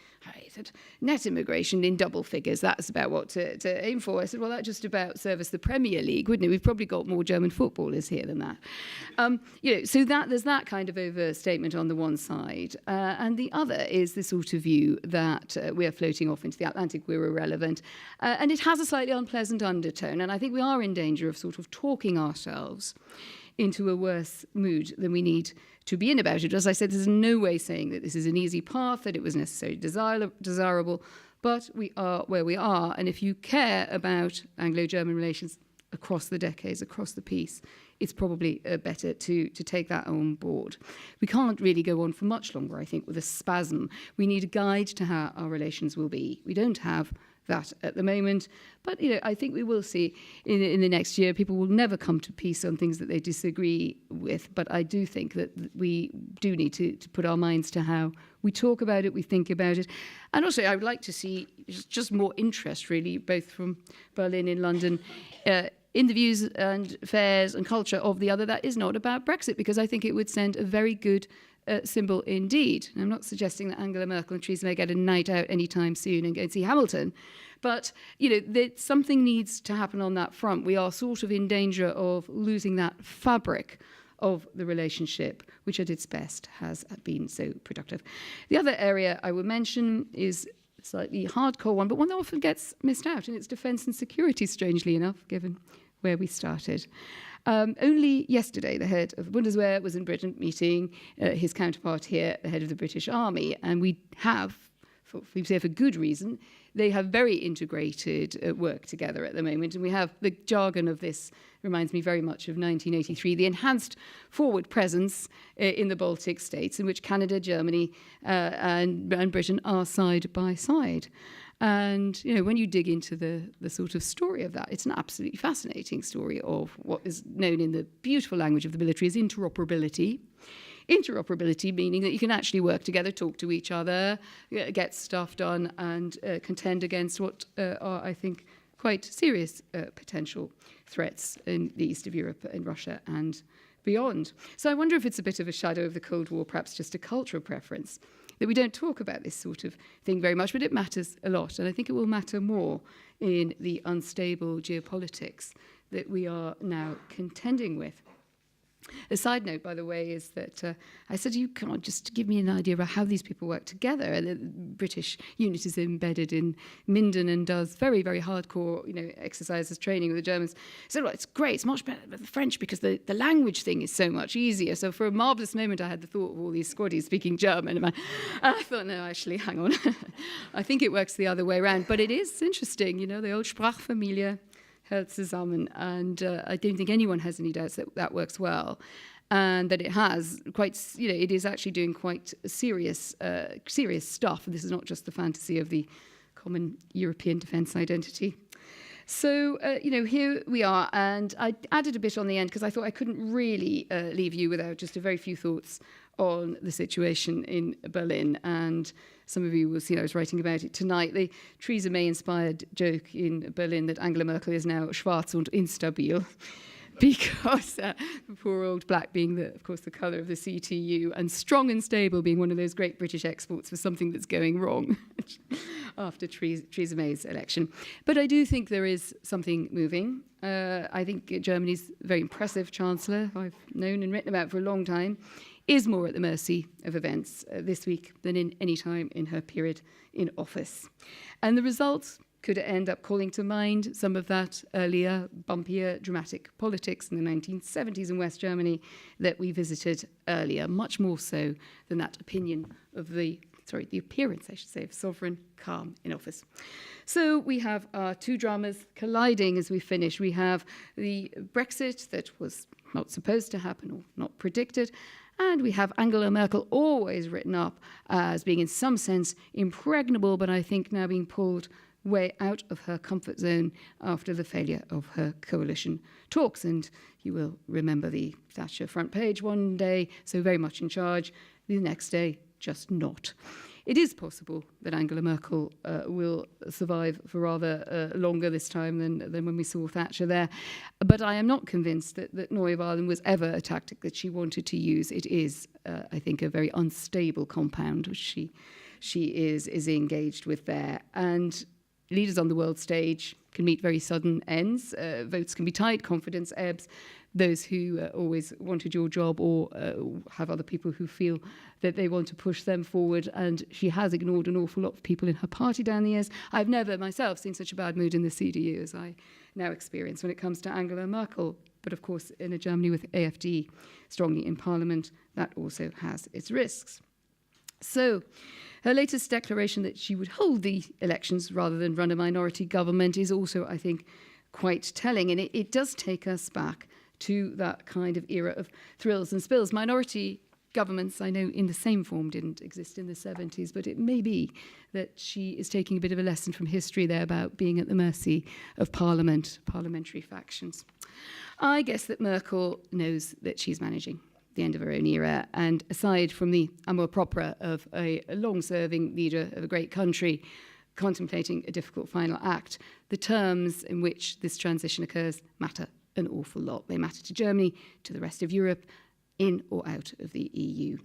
said, net immigration in double figures, that's about what to aim for. I said, well, that just about service the Premier League, wouldn't it? We've probably got more German footballers here than that. So that there's that kind of overstatement on the one side. And the other is the sort of view that we are floating off into the Atlantic, we're irrelevant. And it has a slightly unpleasant undertone. And I think we are in danger of sort of talking ourselves into a worse mood than we need to be in about it. As I said, there's no way saying that this is an easy path, that it was necessarily desirable, but we are where we are. And if you care about Anglo-German relations across the decades, across the peace, it's probably better to take that on board. We can't really go on for much longer, I think, with a spasm. We need a guide to how our relations will be. We don't have that at the moment, but I think we will see in the next year. People will never come to peace on things that they disagree with, but I do think that we do need to put our minds to how we talk about it, we think about it, and also I would like to see just more interest, really, both from Berlin and London, in the views and affairs and culture of the other that is not about Brexit, because I think it would send a very good symbol indeed. And I'm not suggesting that Angela Merkel and Theresa May get a night out anytime soon and go and see Hamilton, but that something needs to happen on that front. We are sort of in danger of losing that fabric of the relationship, which at its best has been so productive. The other area I would mention is a slightly hardcore one, but one that often gets missed out, and it's defence and security, strangely enough, given where we started. Only yesterday, the head of the Bundeswehr was in Britain meeting his counterpart here, the head of the British Army, and we have, for good reason, they have very integrated work together at the moment, and we have the jargon of this reminds me very much of 1983, the enhanced forward presence in the Baltic states, in which Canada, Germany, and Britain are side by side. And when you dig into the sort of story of that, it's an absolutely fascinating story of what is known in the beautiful language of the military as interoperability. Interoperability meaning that you can actually work together, talk to each other, get stuff done, and contend against what are, I think, quite serious potential threats in the east of Europe and Russia and beyond. So I wonder if it's a bit of a shadow of the Cold War, perhaps just a cultural preference, that we don't talk about this sort of thing very much, but it matters a lot. And I think it will matter more in the unstable geopolitics that we are now contending with. A side note, by the way, is that I said, you can't just give me an idea about how these people work together. The British unit is embedded in Minden and does very, very hardcore, exercises, training with the Germans. So well, it's great. It's much better than the French because the language thing is so much easier. So for a marvellous moment, I had the thought of all these squaddies speaking German. And I thought, no, actually, hang on. I think it works the other way around. But it is interesting, the old Sprachfamilie held zusammen, and I don't think anyone has any doubts that that works well, and that it has quite, it is actually doing quite serious stuff. And this is not just the fantasy of the common European defence identity. So, here we are, and I added a bit on the end because I thought I couldn't really leave you without just a very few thoughts on the situation in Berlin. And some of you will see I was writing about it tonight. The Theresa May-inspired joke in Berlin that Angela Merkel is now schwarz und instabil, because poor old black being, of course, the colour of the CTU, and strong and stable being one of those great British exports for something that's going wrong after Theresa May's election. But I do think there is something moving. I think Germany's very impressive Chancellor, who I've known and written about for a long time, is more at the mercy of events this week than in any time in her period in office. And the results could end up calling to mind some of that earlier, bumpier, dramatic politics in the 1970s in West Germany that we visited earlier, much more so than that opinion of the appearance, I should say, of sovereign calm in office. So we have our two dramas colliding as we finish. We have the Brexit that was not supposed to happen or not predicted, and we have Angela Merkel, always written up as being in some sense impregnable, but I think now being pulled way out of her comfort zone after the failure of her coalition talks. And you will remember the Thatcher front page one day, so very much in charge, the next day, just not. It is possible that Angela Merkel will survive for rather longer this time than when we saw Thatcher there. But I am not convinced that Neuwahlen was ever a tactic that she wanted to use. It is, I think, a very unstable compound which she is engaged with there. And leaders on the world stage can meet very sudden ends. Votes can be tied, confidence ebbs. Those who always wanted your job or have other people who feel that they want to push them forward. And she has ignored an awful lot of people in her party down the years. I've never myself seen such a bad mood in the CDU as I now experience when it comes to Angela Merkel. But of course, in a Germany with AfD strongly in parliament, that also has its risks. So her latest declaration that she would hold the elections rather than run a minority government is also, I think, quite telling. And it does take us back to that kind of era of thrills and spills. Minority governments, I know, in the same form didn't exist in the 70s, but it may be that she is taking a bit of a lesson from history there about being at the mercy of parliamentary factions. I guess that Merkel knows that she's managing the end of her own era, and aside from the amour propre of a long-serving leader of a great country contemplating a difficult final act, the terms in which this transition occurs matter an awful lot. They matter to Germany, to the rest of Europe, in or out of the EU.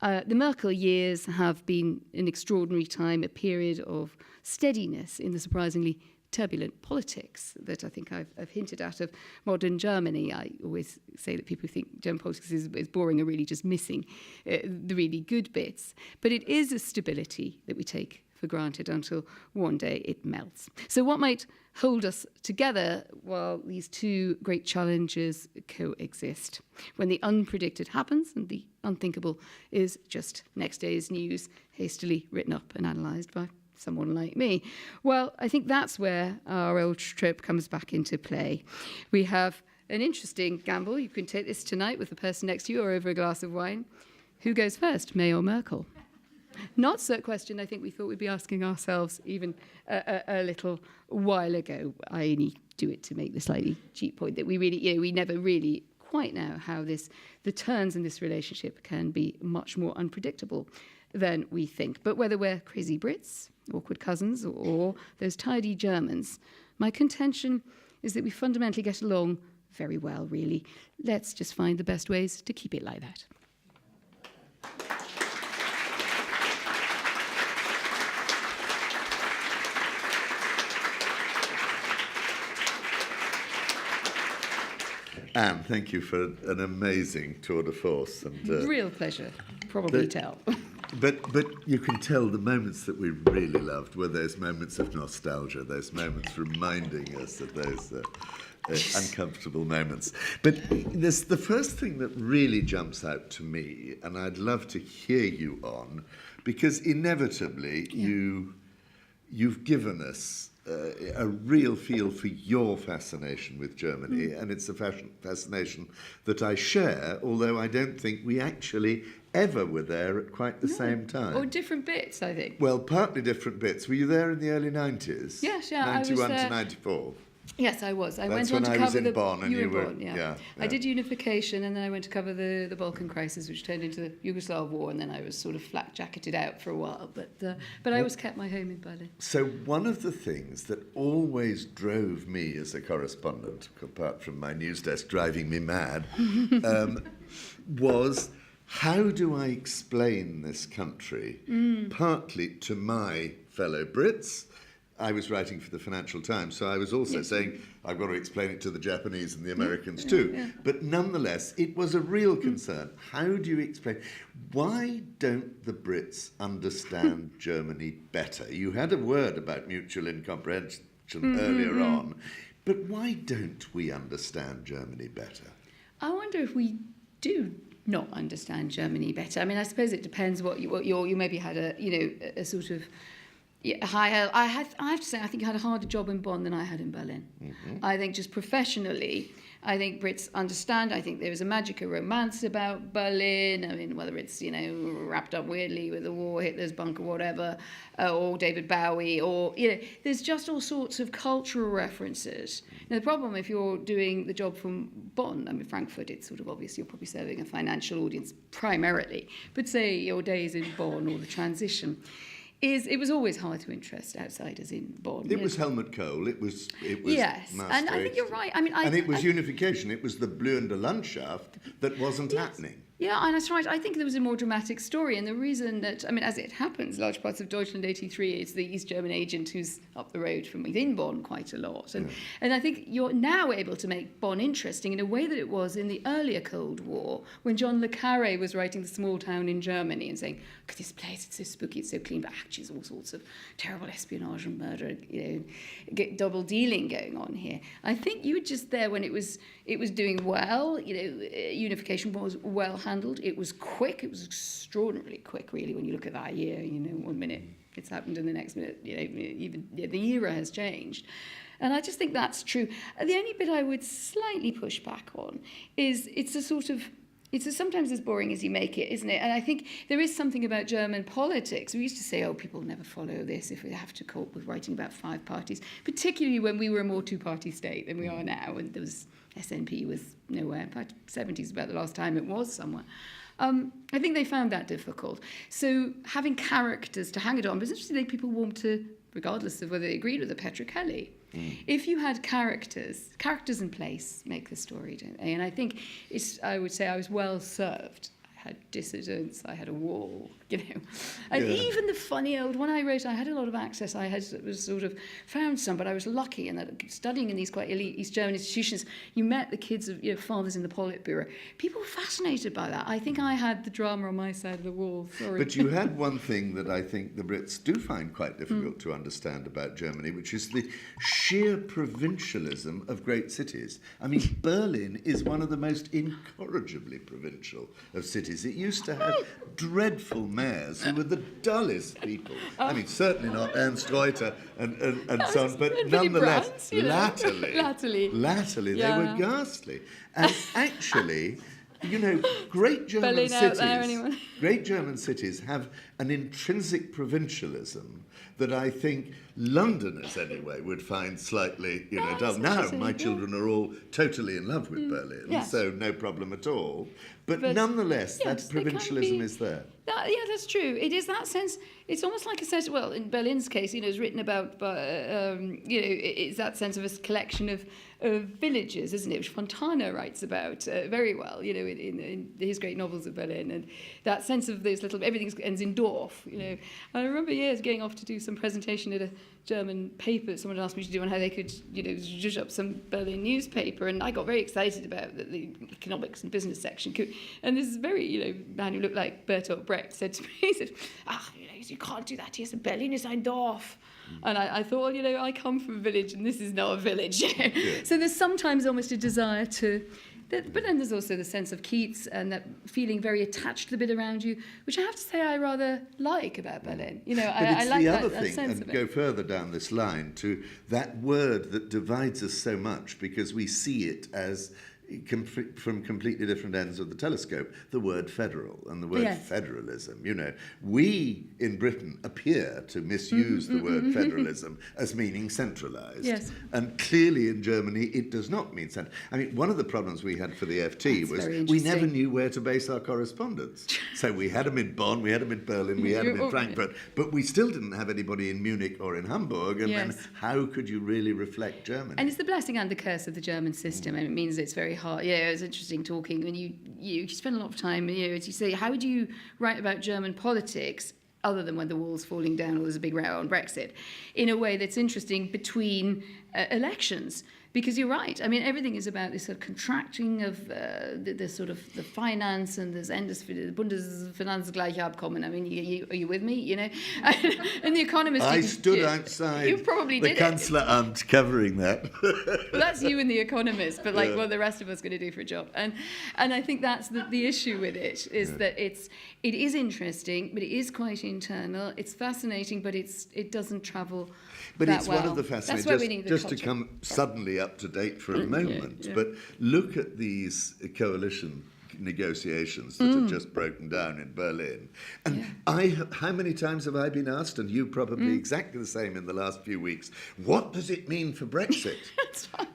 The Merkel years have been an extraordinary time, a period of steadiness in the surprisingly turbulent politics that I think I've hinted at of modern Germany. I always say that people who think German politics is boring are really just missing the really good bits. But it is a stability that we take for granted until one day it melts. So what might hold us together while these two great challenges coexist? When the unpredicted happens and the unthinkable is just next day's news, hastily written up and analysed by someone like me. Well, I think that's where our old trope comes back into play. We have an interesting gamble. You can take this tonight with the person next to you or over a glass of wine. Who goes first, May or Merkel? Not so a question I think we thought we'd be asking ourselves even a little while ago. I only do it to make the slightly cheap point that we really, we never really quite know how the turns in this relationship can be much more unpredictable than we think. But whether we're crazy Brits, awkward cousins, or those tidy Germans, my contention is that we fundamentally get along very well, really. Let's just find the best ways to keep it like that. Anne, thank you for an amazing tour de force. And, Real pleasure, probably tell. But you can tell the moments that we really loved were those moments of nostalgia, those moments reminding us of those uncomfortable moments. But there's the first thing that really jumps out to me, and I'd love to hear you on, because inevitably you've given us a real feel for your fascination with Germany, and it's a fascination that I share, although I don't think we actually ever were there at quite the same time. Or different bits, I think. Well, partly different bits. Were you there in the early 90s? Yes, yeah, 91 I was there. to 94. Yes, I was. I That's went on when to I was cover in Bonn and you were... Bonn, yeah. Yeah. I did unification, and then I went to cover the Balkan crisis, which turned into the Yugoslav war, and then I was sort of flak-jacketed out for a while. But I always kept my home in Berlin. So one of the things that always drove me as a correspondent, apart from my news desk driving me mad, was how do I explain this country, partly to my fellow Brits. I was writing for the Financial Times, so I was also saying I've got to explain it to the Japanese and the Americans too. Yeah. But nonetheless, it was a real concern. How do you explain? Why don't the Brits understand Germany better? You had a word about mutual incomprehension earlier on, but why don't we understand Germany better? I wonder if we do not understand Germany better. I mean, I suppose it depends what you maybe had a sort of... Yeah, I have to say, I think I had a harder job in Bonn than I had in Berlin. Mm-hmm. I think just professionally, I think Brits understand. I think there is a magic, a romance about Berlin. I mean, whether it's, wrapped up weirdly with the war, Hitler's bunker, whatever, or David Bowie, or, there's just all sorts of cultural references. Now, the problem if you're doing the job from Bonn, I mean, Frankfurt, it's sort of obvious you're probably serving a financial audience primarily, but say your days in Bonn or the transition, it was always hard to interest outsiders in Bonn. It was Helmut Kohl. It was yes, and I think you're right. I mean, and it was unification. It was the blühende Landschaft that wasn't happening. Yeah, and that's right. I think there was a more dramatic story, and the reason that, I mean, as it happens, large parts of Deutschland 83 is the East German agent who's up the road from within Bonn quite a lot. And I think you're now able to make Bonn interesting in a way that it was in the earlier Cold War, when John le Carré was writing The Small Town in Germany and saying, look at this place, it's so spooky, it's so clean, but actually there's all sorts of terrible espionage and murder, double dealing going on here. I think you were just there when it was doing well, unification was well handled. It was quick. It was extraordinarily quick, really, when you look at that year. 1 minute it's happened, and the next minute, even the era has changed. And I just think that's true. The only bit I would slightly push back on is it's sometimes as boring as you make it, isn't it? And I think there is something about German politics. We used to say, people never follow this if we have to cope with writing about 5 parties, particularly when we were a more 2-party state than we are now, and there was SNP was nowhere. In fact, 70s is about the last time it was somewhere. I think they found that difficult. So having characters to hang it on, but it's interesting people want to, regardless of whether they agreed with the Petra Kelly. If you had characters in place make the story, don't they? And I think I would say I was well served. I had dissidents, I had a wall, And even the funny old, when I wrote, I had a lot of access. I was sort of found some, but I was lucky in that studying in these quite elite East German institutions, you met the kids of fathers in the Politburo. People were fascinated by that. I think I had the drama on my side of the wall. Sorry. But you had one thing that I think the Brits do find quite difficult to understand about Germany, which is the sheer provincialism of great cities. I mean, Berlin is one of the most incorrigibly provincial of cities. It used to have dreadful mayors who were the dullest people. I mean, certainly not Ernst Reuter and so on, but nonetheless, latterly, they were ghastly. And actually, great German cities have an intrinsic provincialism that I think Londoners, anyway, would find slightly, dull. Now, my children are all totally in love with Berlin, so no problem at all. But nonetheless, that provincialism is there. That's true. It is that sense. it's almost like a set. Well, in Berlin's case, it's written about, it's that sense of a collection of villages, isn't it? Which Fontana writes about very well, in his great novels of Berlin, and that sense of those little everything ends in Dorf. I remember years going off to do some presentation at a German paper. Someone asked me to do on how they could, zhuzh up some Berlin newspaper, and I got very excited about the economics and business section. And this very, man who looked like Bertolt Brecht said to me, he said, you can't do that. Yes, Berlin is ein Dorf. And I thought, I come from a village, and this is not a village. So there's sometimes almost a desire to. But then there's also the sense of Keats and that feeling very attached to the bit around you, which I have to say I rather like about Berlin. I like the that, other that thing, sense and of it. go further down this line to that word that divides us so much because we see it as from completely different ends of the telescope, the word federal and the word federalism. We in Britain appear to misuse the word federalism as meaning centralised. Yes. And clearly in Germany it does not mean central. I mean, one of the problems we had for the FT was we never knew where to base our correspondence. So we had them in Bonn, we had them in Berlin, we had them in Frankfurt, but we still didn't have anybody in Munich or in Hamburg, and then how could you really reflect Germany? And it's the blessing and the curse of the German system, and it means it's very hard. It's interesting talking when you spend a lot of time, as you say, how would you write about German politics other than when the wall's falling down or there's a big row on Brexit, in a way that's interesting between elections? Because you're right. I mean, everything is about this sort of contracting of the sort of the finance and this Bundesfinanzgleichabkommen. I mean, are you with me? And the Economist. I stood outside you probably the did Kanzleramt covering that. Well, that's you and the Economist, but what the rest of us are going to do for a job. And I think that's the issue with it is that it is interesting, but it is quite internal. It's fascinating, but it doesn't travel. But that it's well. one of the fascinating. That's why we need the just to culture. come suddenly up to date for a moment, but look at these coalition negotiations that have just broken down in Berlin. And how many times have I been asked, and you probably exactly the same in the last few weeks, what does it mean for Brexit?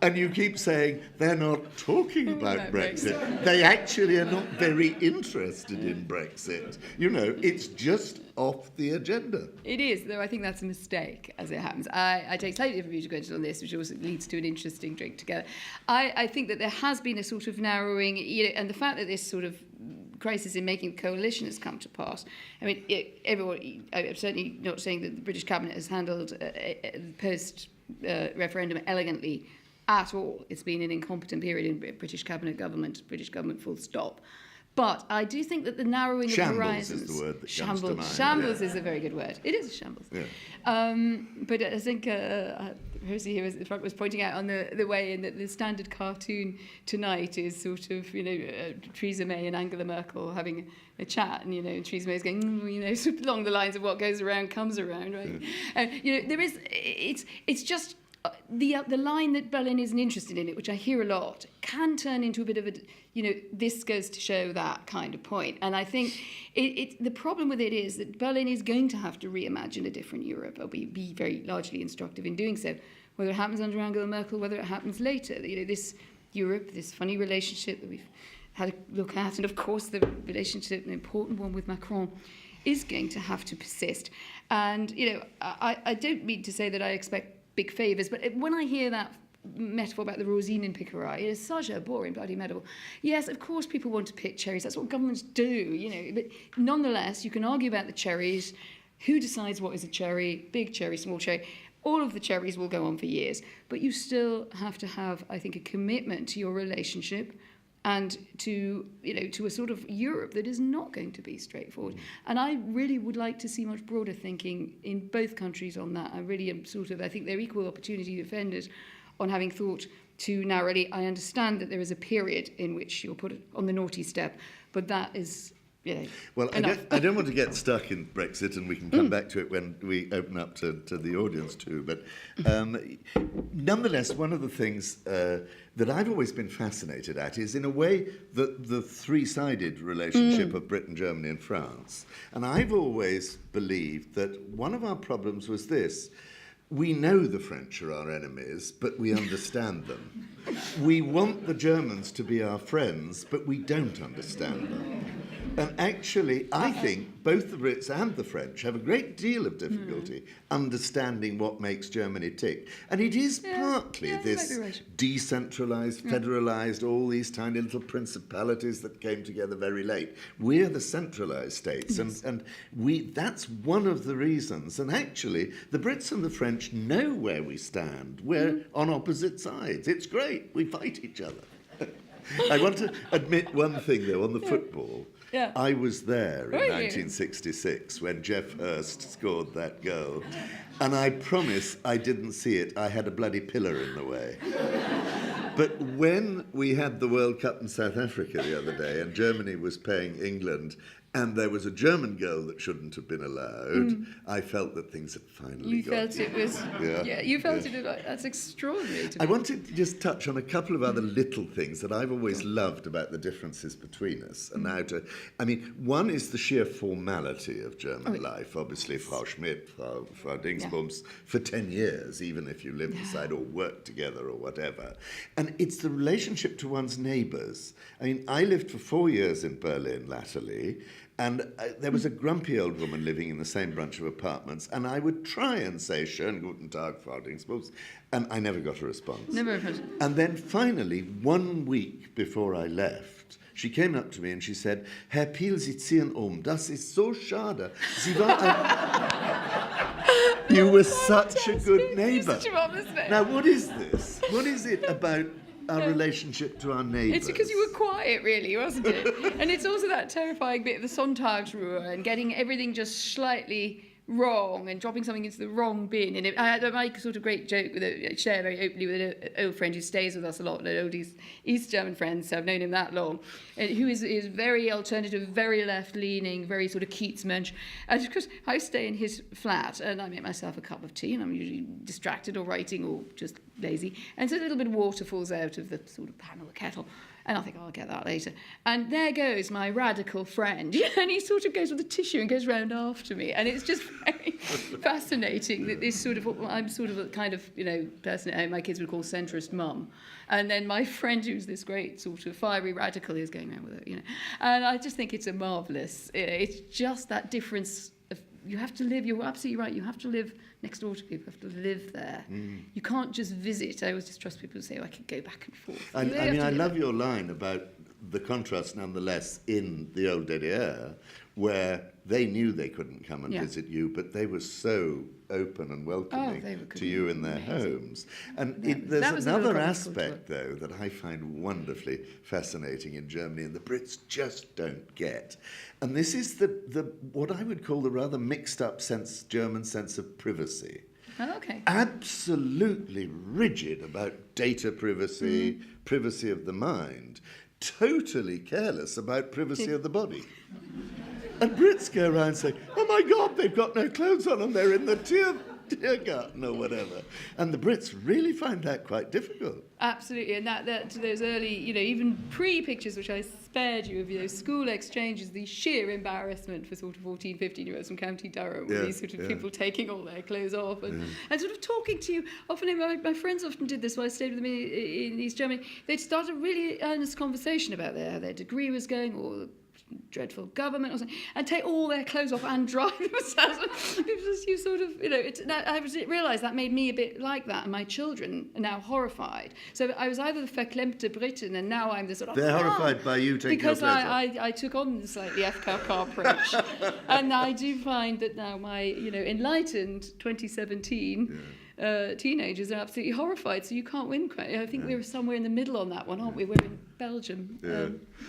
And you keep saying they're not talking about Brexit. They actually are not very interested in Brexit. It's just off the agenda. It is, though I think that's a mistake, as it happens. I take slightly different view to Goethe on this, which also leads to an interesting drink together. I think that there has been a sort of narrowing, and the fact that this sort of crisis in making the coalition has come to pass. I mean, I'm certainly not saying that the British cabinet has handled post-referendum elegantly at all. It's been an incompetent period in British government full stop. But I do think that the narrowing of horizons... Shambles is the word that comes to mind. Shambles is a very good word. It is a shambles. Yeah. But I think Rosie here at the front was pointing out on the way in that the standard cartoon tonight is sort of, Theresa May and Angela Merkel having a chat, and, Theresa May is going, along the lines of what goes around comes around, right? There is... It's just... The line that Berlin isn't interested in it, which I hear a lot, can turn into a bit of a, this goes to show that kind of point. And I think the problem with it is that Berlin is going to have to reimagine a different Europe, or be very largely instructive in doing so, whether it happens under Angela Merkel, whether it happens later. This Europe, this funny relationship that we've had a look at, and of course the relationship, an important one with Macron, is going to have to persist. And, I don't mean to say that I expect big favours, but when I hear that metaphor about the Rosinenpickerei, it is such a boring bloody metaphor. Yes, of course people want to pick cherries, that's what governments do, but nonetheless you can argue about the cherries, who decides what is a cherry, big cherry, small cherry. All of the cherries will go on for years, but you still have to have, I think, a commitment to your relationship and to a sort of Europe that is not going to be straightforward. And I really would like to see much broader thinking in both countries on that. I really am I think they're equal opportunity defenders on having thought too narrowly. I understand that there is a period in which you're put on the naughty step, but that is... Well, I don't want to get stuck in Brexit, and we can come back to it when we open up to the audience too. But nonetheless, one of the things that I've always been fascinated at is, in a way, the three-sided relationship of Britain, Germany and France. And I've always believed that one of our problems was this. We know the French are our enemies, but we understand them. We want the Germans to be our friends, but we don't understand them. And actually, I think both the Brits and the French have a great deal of difficulty understanding what makes Germany tick. And it is partly this decentralised, federalised, all these tiny little principalities that came together very late. We're the centralised states, and that's one of the reasons. And actually, the Brits and the French know where we stand. We're on opposite sides. It's great. We fight each other. I want to admit one thing, though, on the football. Yeah. I was there in Were you? 1966 when Jeff Hurst scored that goal. And I promise I didn't see it. I had a bloody pillar in the way. But when we had the World Cup in South Africa the other day and Germany was playing England and there was a German goal that shouldn't have been allowed, I felt that things had finally You got... felt it was... Yeah. You felt it... That's extraordinary. I wanted to just touch on a couple of other little things that I've always loved about the differences between us. And now one is the sheer formality of German life. Obviously, Frau Schmidt, Frau Dingsbums, for 10 years, even if you live beside or work together or whatever. And it's the relationship to one's neighbours. I mean, I lived for 4 years in Berlin latterly, and there was a grumpy old woman living in the same bunch of apartments, and I would try and say, Schönen guten Tag, Frau Dingsbums, and I never got a response. Never heard. And then finally, 1 week before I left, she came up to me and she said, Herr Piel, Sie ziehen Das ist so schade. Sie war You were such a good neighbour. Such a marvellous neighbour. Now, what is this? What is it about our relationship to our neighbours? It's because you were quiet, really, wasn't it? And it's also that terrifying bit of the Sonntagsruhe and getting everything just slightly wrong and dropping something into the wrong bin. And I had my sort of great joke with I share very openly with an old friend who stays with us a lot, an old East German friend, so I've known him that long, who is very alternative, very left-leaning, very sort of Keats-mensch. And of course, I stay in his flat and I make myself a cup of tea and I'm usually distracted or writing or just lazy. And so a little bit of water falls out of the sort of pan or the kettle. And I think, I'll get that later. And there goes my radical friend. And he sort of goes with a tissue and goes round after me. And it's just very fascinating that this sort of, I'm sort of a kind of, person at home my kids would call centrist mum. And then my friend, who's this great sort of fiery radical, is going around with it, And I just think it's a marvellous, it's just that difference of, you have to live, you're absolutely right, you have to live next door to people, you have to live there. You can't just visit. I always distrust people who say, I can go back and forth. I love your line about the contrast, nonetheless, in the old DDR, where they knew they couldn't come and visit you, but they were so open and welcoming to you in their homes. And there's another aspect, though, that I find wonderfully fascinating in Germany, and the Brits just don't get. And this is the what I would call the rather mixed-up German sense of privacy. Oh, okay. Absolutely rigid about data privacy, privacy of the mind, totally careless about privacy of the body. And Brits go around saying, oh my God, they've got no clothes on and they're in the Tiergarten or whatever. And the Brits really find that quite difficult. Absolutely, and that those early, even pre-pictures, which I spared you of, school exchanges, the sheer embarrassment for sort of 14, 15-year-olds from County Durham, with these sort of people taking all their clothes off and sort of talking to you. Often, my friends often did this when I stayed with them in East Germany. They'd start a really earnest conversation about their degree was going, or dreadful government or something, and take all their clothes off and dry themselves. It was you sort of, I realised that made me a bit like that, and my children are now horrified. So I was either the verklemmte Britin, and now I'm the sort of... They're horrified by you taking your clothes off. Because I took on the slightly FKK approach. And I do find that now my, enlightened 2017... teenagers are absolutely horrified, so you can't win. I think we're somewhere in the middle on that one, aren't we? We're in Belgium.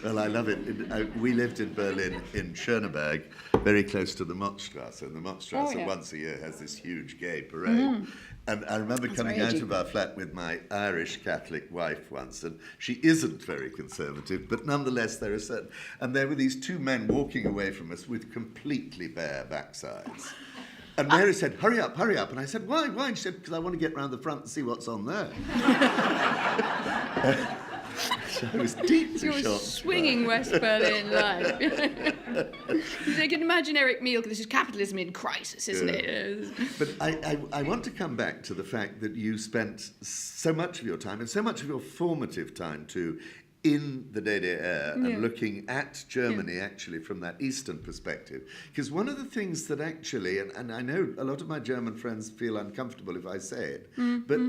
Well, I love it. We lived in Berlin, in Schöneberg, very close to the Mottstrasse, and the Mottstrasse once a year has this huge gay parade. And I remember coming out of our flat with my Irish Catholic wife once, and she isn't very conservative, but nonetheless there are certain... And there were these two men walking away from us with completely bare backsides. And Mary said, hurry up. And I said, why? And she said, because I want to get round the front and see what's on there. So I was deeply shocked. You're swinging West Berlin life. You can imagine Eric Meal, this is capitalism in crisis, isn't it? But I want to come back to the fact that you spent so much of your time, and so much of your formative time too, in the DDR and looking at Germany actually from that Eastern perspective. Because one of the things that actually, and I know a lot of my German friends feel uncomfortable if I say it, but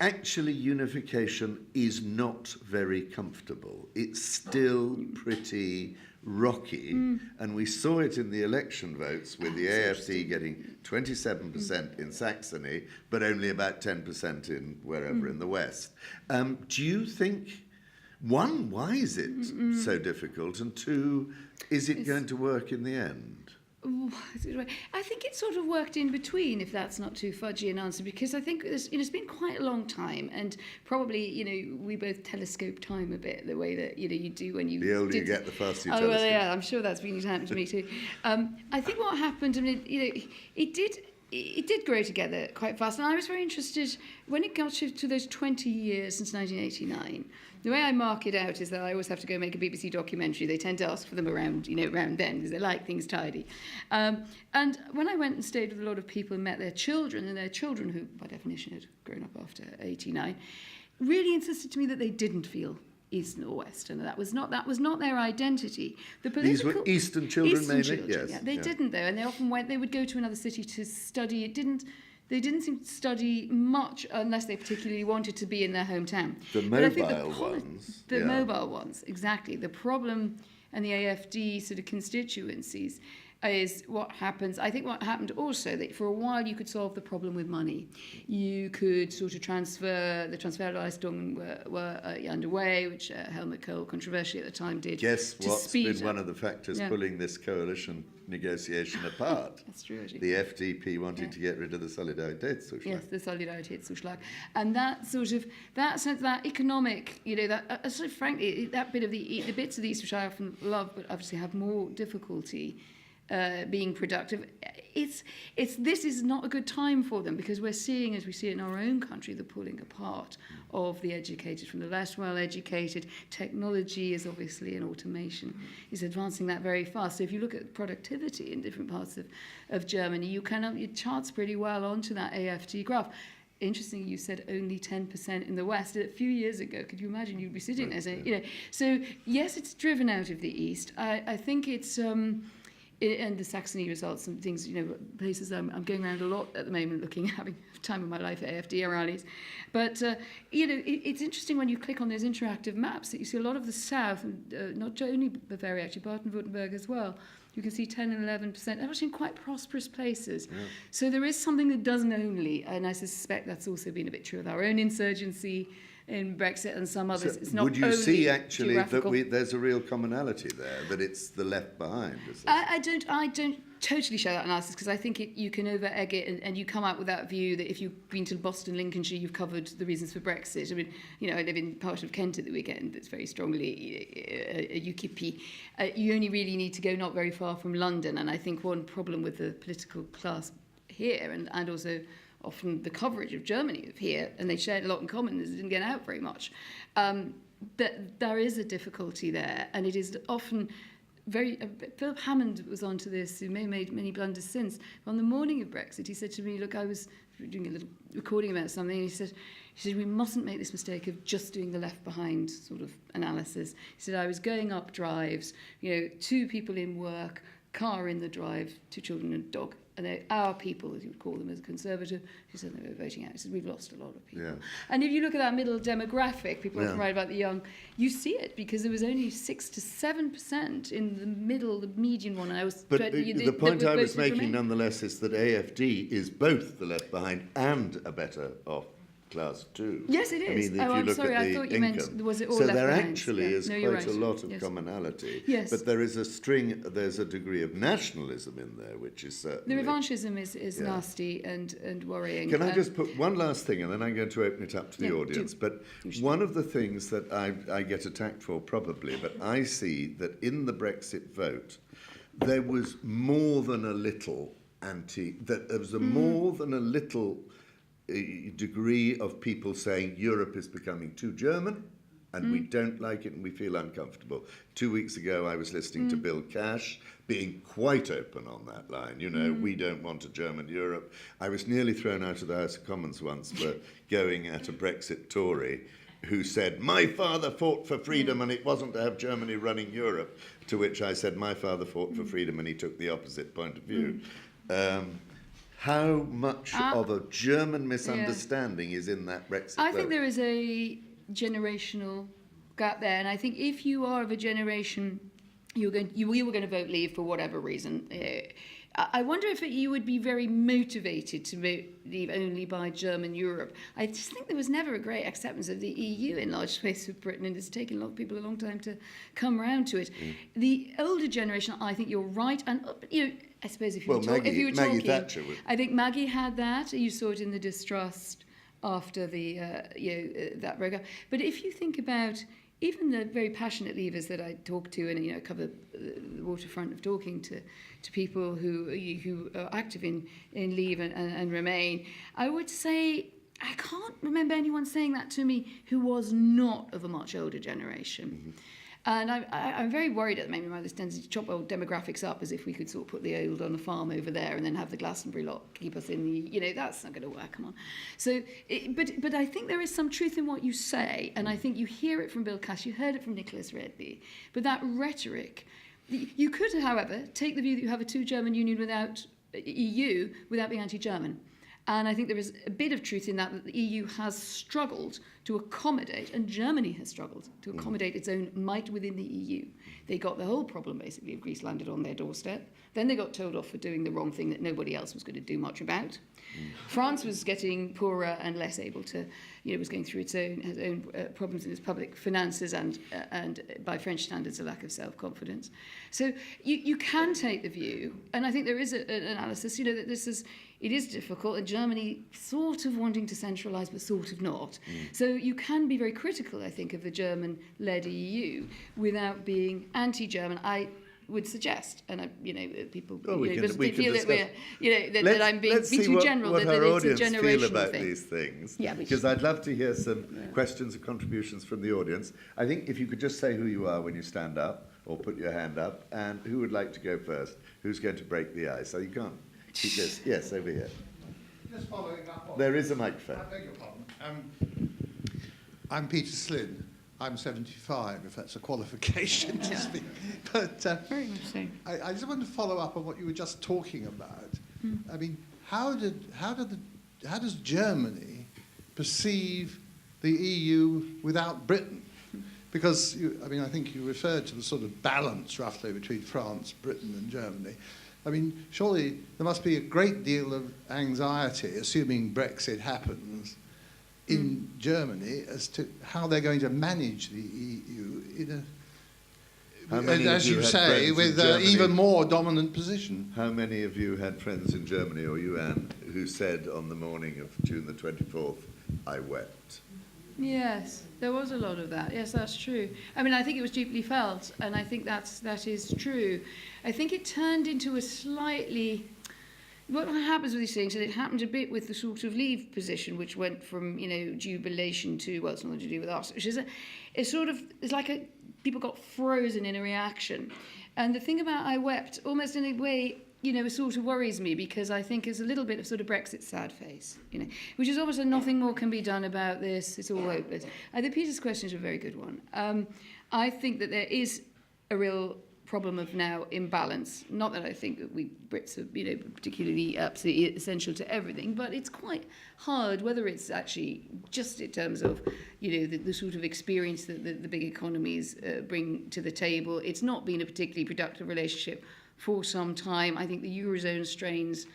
actually unification is not very comfortable. It's still pretty rocky, and we saw it in the election votes with the AfD getting 27% in Saxony, but only about 10% in wherever in the West. Do you think, one, why is it so difficult, and two, is it going to work in the end? I think it sort of worked in between, if that's not too fudgy an answer, because I think it's been quite a long time, and probably, we both telescope time a bit, the way that, you do when you... The older you get, the faster you telescope. telescope. Well, yeah, I'm sure that's been happened to me too. I think what happened, it did grow together quite fast, and I was very interested when it got to those 20 years since 1989. The way I mark it out is that I always have to go make a BBC documentary. They tend to ask for them around then, because they like things tidy. And when I went and stayed with a lot of people and met their children, and their children, who by definition had grown up after 89, really insisted to me that they didn't feel East or West, and that was not their identity. These were Eastern children mainly? Children, yes. Yeah. They didn't, though, and they often they would go to another city to study. They didn't seem to study much unless they particularly wanted to be in their hometown. The mobile ones. The mobile ones, exactly. The problem and the AfD sort of constituencies is what happens. I think what happened also, that for a while you could solve the problem with money. You could sort of transfer, the Transferleistungen were underway, which Helmut Kohl controversially at the time did. Guess what's been one of the factors pulling this coalition negotiation apart? That's true, actually. The FDP wanting to get rid of the Solidaritätszuschlag. Yes, the Solidaritätszuschlag. And that sense, that economic, frankly, that bit of the bits of the East which I often love, but obviously have more difficulty being productive. This is not a good time for them, because we're seeing, as we see it in our own country, the pulling apart of the educated from the less well educated. Technology is obviously, and automation is advancing that very fast. So if you look at productivity in different parts of Germany, it charts pretty well onto that AfD graph. Interesting, you said only 10% in the West. A few years ago, could you imagine you'd be sitting there saying, So yes, it's driven out of the East. I think it's and the Saxony results and things, places I'm going around a lot at the moment, having time of my life at AfD rallies. But, it's interesting when you click on those interactive maps that you see a lot of the south, and not only Bavaria, actually Baden-Württemberg as well. You can see 10 and 11%. They're actually in quite prosperous places. Yeah. So there is something that doesn't only, and I suspect that's also been a bit true with our own insurgency in Brexit and some others. So it's not would you only see actually geographical. that there's a real commonality there, that it's the left behind? I don't totally share that analysis, because I think you can over-egg it, and you come out with that view that if you've been to Boston, Lincolnshire, you've covered the reasons for Brexit. I mean, I live in part of Kent at the weekend that's very strongly UKIP. You only really need to go not very far from London, and I think one problem with the political class here, and also often the coverage of Germany here, and they shared a lot in common, it didn't get out very much, that there is a difficulty there, and it is often very... Philip Hammond was onto this, who may have made many blunders since. On the morning of Brexit, he said to me, look, I was doing a little recording about something, and he said, we mustn't make this mistake of just doing the left behind sort of analysis. He said, I was going up drives, 2 people in work, car in the drive, 2 children and a dog. And they're our people, as you would call them as a Conservative, who said they were voting out. He said, we've lost a lot of people. Yeah. And if you look at that middle demographic, people often write about the young, you see it, because there was only 6 to 7% in the middle, the median one. And I was the point I was making, nonetheless, is that AfD is both the left behind and a better off class too. Yes, it is. I mean, if you look at the income. Was it all so left there behind? actually is quite a lot of commonality. Yes. But there's a degree of nationalism in there, which is certainly... The revanchism is nasty and worrying. Can I just put one last thing, and then I'm going to open it up to the audience. But one of the things that I get attacked for, probably, but I see that in the Brexit vote, there was more than a little more than a little degree of people saying Europe is becoming too German, and we don't like it and we feel uncomfortable. 2 weeks ago, I was listening to Bill Cash being quite open on that line. We don't want a German Europe. I was nearly thrown out of the House of Commons once for going at a Brexit Tory who said, my father fought for freedom and it wasn't to have Germany running Europe, to which I said, my father fought for freedom and he took the opposite point of view. How much of a German misunderstanding is in that Brexit I vote? think there is a generational gap there, and I think if you are of a generation, you were going to vote Leave for whatever reason. I wonder if you would be very motivated to leave only by German Europe. I just think there was never a great acceptance of the EU in large space of Britain, and it's taken a lot of people a long time to come around to it. The older generation, I think you're right, and I suppose if you were Maggie talking, Thatcher would. I think Maggie had that. You saw it in the distrust after the that broke up. But if you think about even the very passionate leavers that I talk to, and cover the waterfront of talking to people who are active in Leave and Remain, I would say I can't remember anyone saying that to me who was not of a much older generation. And I'm very worried at the moment about this tendency to chop old demographics up as if we could sort of put the old on a farm over there and then have the Glastonbury lot keep us in the, that's not going to work, come on. So, but I think there is some truth in what you say, and I think you hear it from Bill Cash, you heard it from Nicholas Redby, but that rhetoric, you could, however, take the view that you have a two-German union without EU without being anti-German. And I think there is a bit of truth in that the EU has struggled to accommodate, and Germany has struggled to accommodate its own might within the EU. They got the whole problem, basically, of Greece landed on their doorstep. Then they got told off for doing the wrong thing that nobody else was going to do much about. France was getting poorer and less able to, was going through its own problems in its public finances and by French standards, a lack of self-confidence. So you can take the view, and I think there is an analysis, that it is difficult, and Germany sort of wanting to centralise but sort of not. So you can be very critical, I think, of the German-led EU without being anti-German. I would suggest, and people feel that that I'm being too general, what that our it's a audience generational feel about thing. these things. Yeah, because I'd love to hear some questions and contributions from the audience. I think if you could just say who you are when you stand up, or put your hand up, and who would like to go first? Who's going to break the ice? So you can't keep this. Yes, over here. Just following up on... There is a microphone. I beg your pardon. I'm Peter Slynn. I'm 75, if that's a qualification to speak. But Very much so. I just want to follow up on what you were just talking about. I mean, how does Germany perceive the EU without Britain? Because, I think you referred to the sort of balance, roughly, between France, Britain and Germany. I mean, surely there must be a great deal of anxiety, assuming Brexit happens, in Germany as to how they're going to manage the EU in as you say, with an even more dominant position. How many of you had friends in Germany, or you, Anne, who said on the morning of June the 24th, I wept? Yes, there was a lot of that. Yes, that's true. I think it was deeply felt, and I think that is true. I think it turned into a slightly... What happens with these things, and it happened a bit with the sort of Leave position, which went from, jubilation to, well, it's nothing to do with us, which is it's like people got frozen in a reaction. And the thing about I wept, almost in a way, it sort of worries me, because I think it's a little bit of sort of Brexit sad face, which is almost nothing more can be done about this, it's all hopeless. I think Peter's question is a very good one. I think that there is a real problem of now imbalance. Not that I think that we Brits are, particularly absolutely essential to everything, but it's quite hard, whether it's actually just in terms of, the sort of experience that the big economies bring to the table. It's not been a particularly productive relationship for some time. I think the Eurozone strains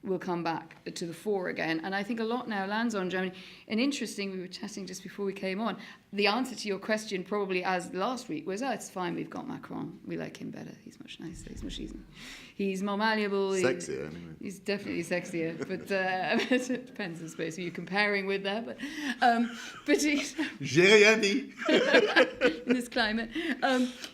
will come back to the fore again. And I think a lot now lands on Germany. And interesting, we were chatting just before we came on, the answer to your question probably as last week was, it's fine, we've got Macron. We like him better. He's much nicer. He's much easier. He's more malleable. Sexier, anyway. He's definitely sexier. But it depends, I suppose, who you're comparing with there. But he's... J'ai rien dit. in this climate.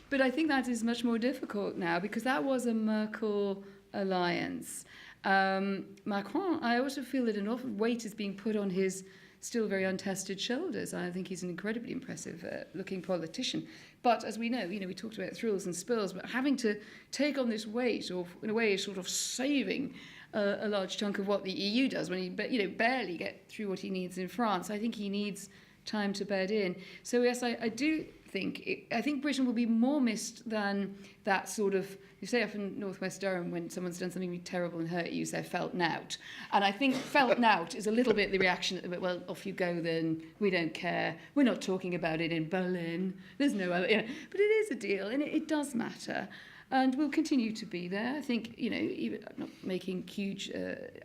But I think that is much more difficult now, because that was a Merkel alliance. Macron, I also feel that an awful weight is being put on his still very untested shoulders. I think he's an incredibly impressive looking politician. But as we know, we talked about thrills and spills, but having to take on this weight, or in a way is sort of saving a large chunk of what the EU does when he barely get through what he needs in France. I think he needs time to bed in. So yes, I do think I think Britain will be more missed than that sort of, you say up in northwest Durham when someone's done something really terrible and hurt you, say felt nout. And I think felt nout is a little bit the reaction, well, off you go then, we don't care, we're not talking about it in Berlin, there's no other, but it is a deal and it does matter. And we'll continue to be there. I think, even I'm not making huge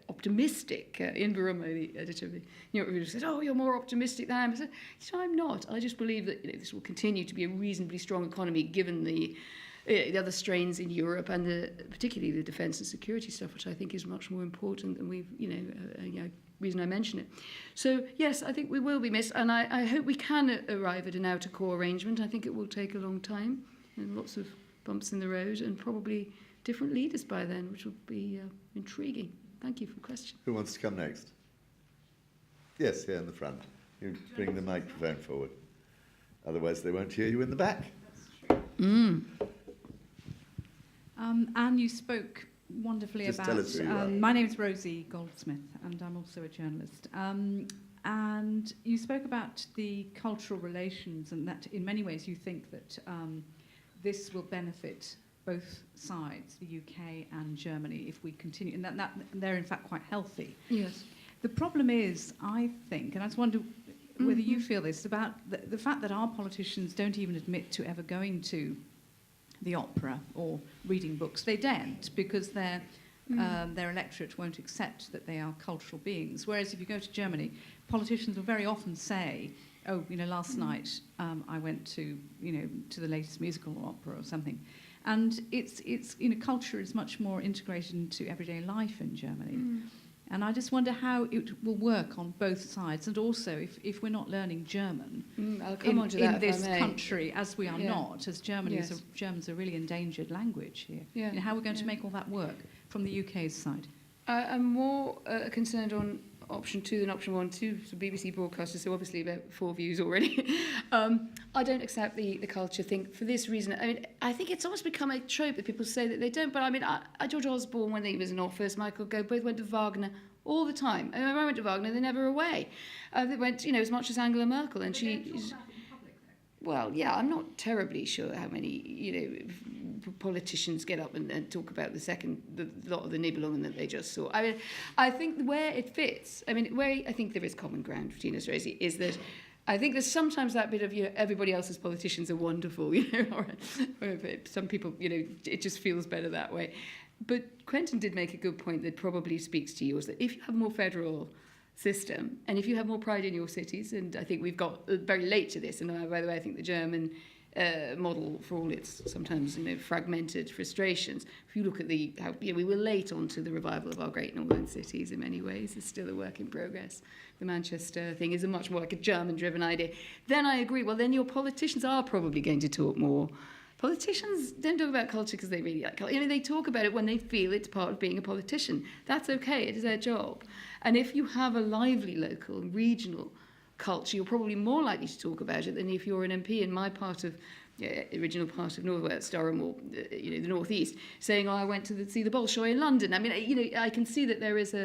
optimistic. Ian Buruma, the editor of the New York Review, said, you're more optimistic than I am. I said, I'm not. I just believe that this will continue to be a reasonably strong economy given the other strains in Europe and particularly the defence and security stuff, which I think is much more important than we've, reason I mention it. So, yes, I think we will be missed. And I hope we can arrive at an outer core arrangement. I think it will take a long time and lots of bumps in the road and probably different leaders by then, which will be intriguing. Thank you for the question. Who wants to come next? Yes, here in the front. You bring the microphone forward. Otherwise they won't hear you in the back. Anne, you spoke wonderfully Just about... tell us who you are. My name's Rosie Goldsmith, and I'm also a journalist. And you spoke about the cultural relations and that in many ways you think that this will benefit both sides, the UK and Germany, if we continue. And that they're, in fact, quite healthy. Yes. The problem is, I think, and I just wonder whether you feel this, about the fact that our politicians don't even admit to ever going to the opera or reading books. They daren't because their electorate won't accept that they are cultural beings. Whereas if you go to Germany, politicians will very often say, last night I went to the latest musical or opera or something. And it's culture is much more integrated into everyday life in Germany. And I just wonder how it will work on both sides. And also, if we're not learning German I'll come on to that, in this if I may. country, as we are not, as Germany Yes. German's a really endangered language here. Yeah. How are we going to make all that work from the UK's side? I'm more concerned on option 2 than option 1. 2 so BBC broadcasters, so obviously about 4 views already. I don't accept the culture thing for this reason. I mean, I think it's almost become a trope that people say that they don't. But I mean, George Osborne, when he was in office, Michael Gove, both went to Wagner all the time. I remember I went to Wagner, they're never away. They went, as much as Angela Merkel, and she's... Well, yeah, I'm not terribly sure how many, politicians get up and talk about the lot of the Nibelungen that they just saw. I mean, I think where it fits, where I think there is common ground between us, Rosie, is that I think there's sometimes that bit of, everybody else's politicians are wonderful, or some people, it just feels better that way. But Quentin did make a good point that probably speaks to you, is that if you have a more federal system, and if you have more pride in your cities, and I think we've got very late to this, and by the way, I think the German model, for all its sometimes fragmented frustrations, if you look at how we were late on to the revival of our great northern cities in many ways, it's still a work in progress. The Manchester thing is a much more like a German-driven idea. Then I agree, well, then your politicians are probably going to talk more. Politicians don't talk about culture because they really like culture. They talk about it when they feel it's part of being a politician. That's okay, it is their job. And if you have a lively local and regional culture, you're probably more likely to talk about it than if you're an MP in my part of, original part of North Wales, Durham, or the North East, saying, I went to see the Bolshoi in London. I mean, I can see that there is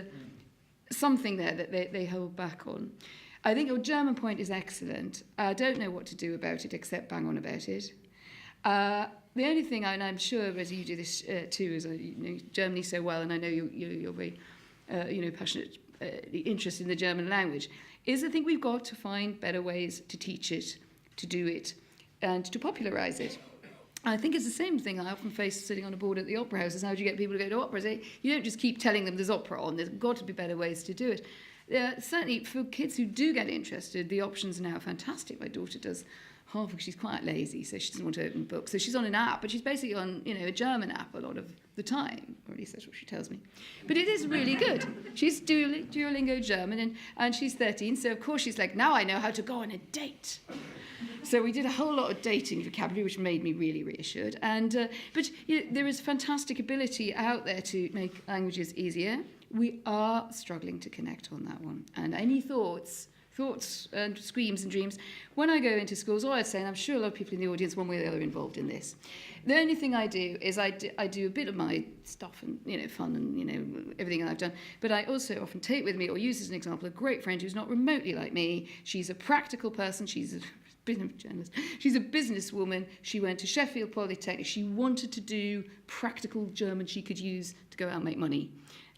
something there that they hold back on. I think your German point is excellent. I don't know what to do about it except bang on about it. The only thing, and I'm sure, Rosie, you do this too, is Germany so well, and I know you're very, passionate interest in the German language, is I think we've got to find better ways to teach it, to do it, and to popularise it. I think it's the same thing I often face sitting on a board at the opera house, is how do you get people to go to operas? You don't just keep telling them there's opera on, there's got to be better ways to do it. Certainly for kids who do get interested, the options are now fantastic. My daughter does half, because she's quite lazy, so she doesn't want to open books. So she's on an app, but she's basically on, a German app a lot of the time, or at least that's what she tells me. But it is really good. She's Duolingo German, and she's 13, so of course she's like, now I know how to go on a date. So we did a whole lot of dating vocabulary, which made me really reassured. And but there is fantastic ability out there to make languages easier. We are struggling to connect on that one. And any thoughts thoughts and screams and dreams. When I go into schools, all I'd say, and I'm sure a lot of people in the audience, one way or the other, are involved in this. The only thing I do is I do a bit of my stuff and, fun and, everything that I've done. But I also often take with me, or use as an example, a great friend who's not remotely like me. She's a practical person. She's a business journalist. She's a businesswoman. She went to Sheffield Polytechnic. She wanted to do practical German she could use to go out and make money.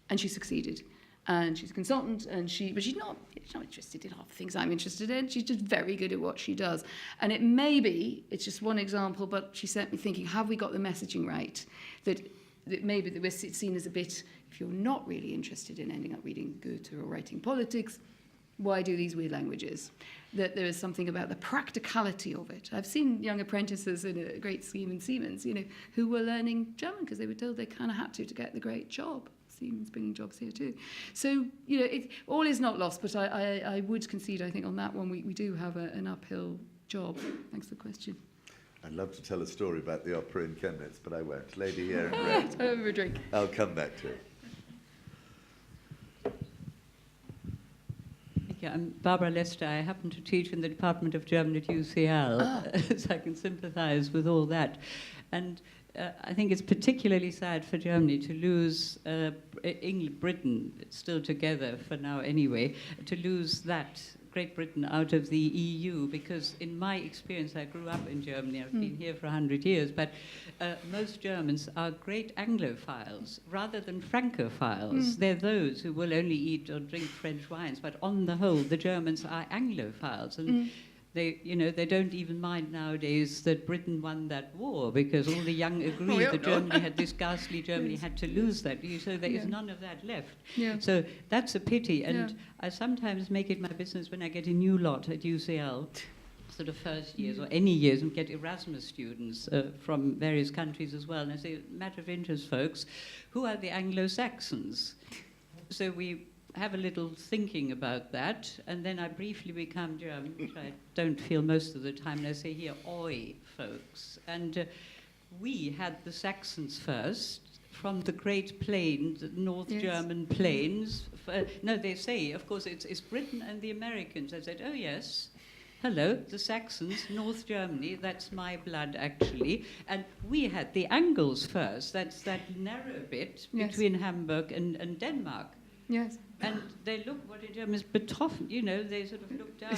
And she succeeded. And she's a consultant, but she's not interested in half the things I'm interested in. She's just very good at what she does. And it's just one example, but she sent me thinking, have we got the messaging right? That maybe that we're seen as a bit, if you're not really interested in ending up reading Goethe or writing politics, why do these weird languages? That there is something about the practicality of it. I've seen young apprentices in a great scheme in Siemens, who were learning German because they were told they kind of had to get the great job. Siemens bringing jobs here too. So, all is not lost, but I would concede, I think, on that one, we do have an uphill job. Thanks for the question. I'd love to tell a story about the opera in Chemnitz, but I won't. Lady here in red. Over a drink. I'll come back to it. Yeah, I'm Barbara Lester. I happen to teach in the Department of German at UCL, so I can sympathise with all that. And I think it's particularly sad for Germany to lose Britain, still together for now anyway, to lose that Great Britain out of the EU, because in my experience, I grew up in Germany, I've been here for 100 years, but most Germans are great Anglophiles rather than Francophiles. They're those who will only eat or drink French wines, but on the whole, the Germans are Anglophiles. And they don't even mind nowadays that Britain won that war, because all the young agree that Germany had this ghastly Germany had to lose that. So there is none of that left. Yeah. So that's a pity. And I sometimes make it my business when I get a new lot at UCL, sort of first years or any years, and get Erasmus students from various countries as well. And I say, matter of interest, folks, who are the Anglo-Saxons? So we have a little thinking about that, and then I briefly become German, which I don't feel most of the time, and I say here, oi, folks. And we had the Saxons first, from the Great Plains, the North German plains. No, they say, of course, it's Britain and the Americans. I said, oh, yes. Hello, the Saxons, North Germany, that's my blood, actually. And we had the Angles first. That's that narrow bit between Hamburg and Denmark. Yes. And they look, what in German is betroffen, they sort of look down,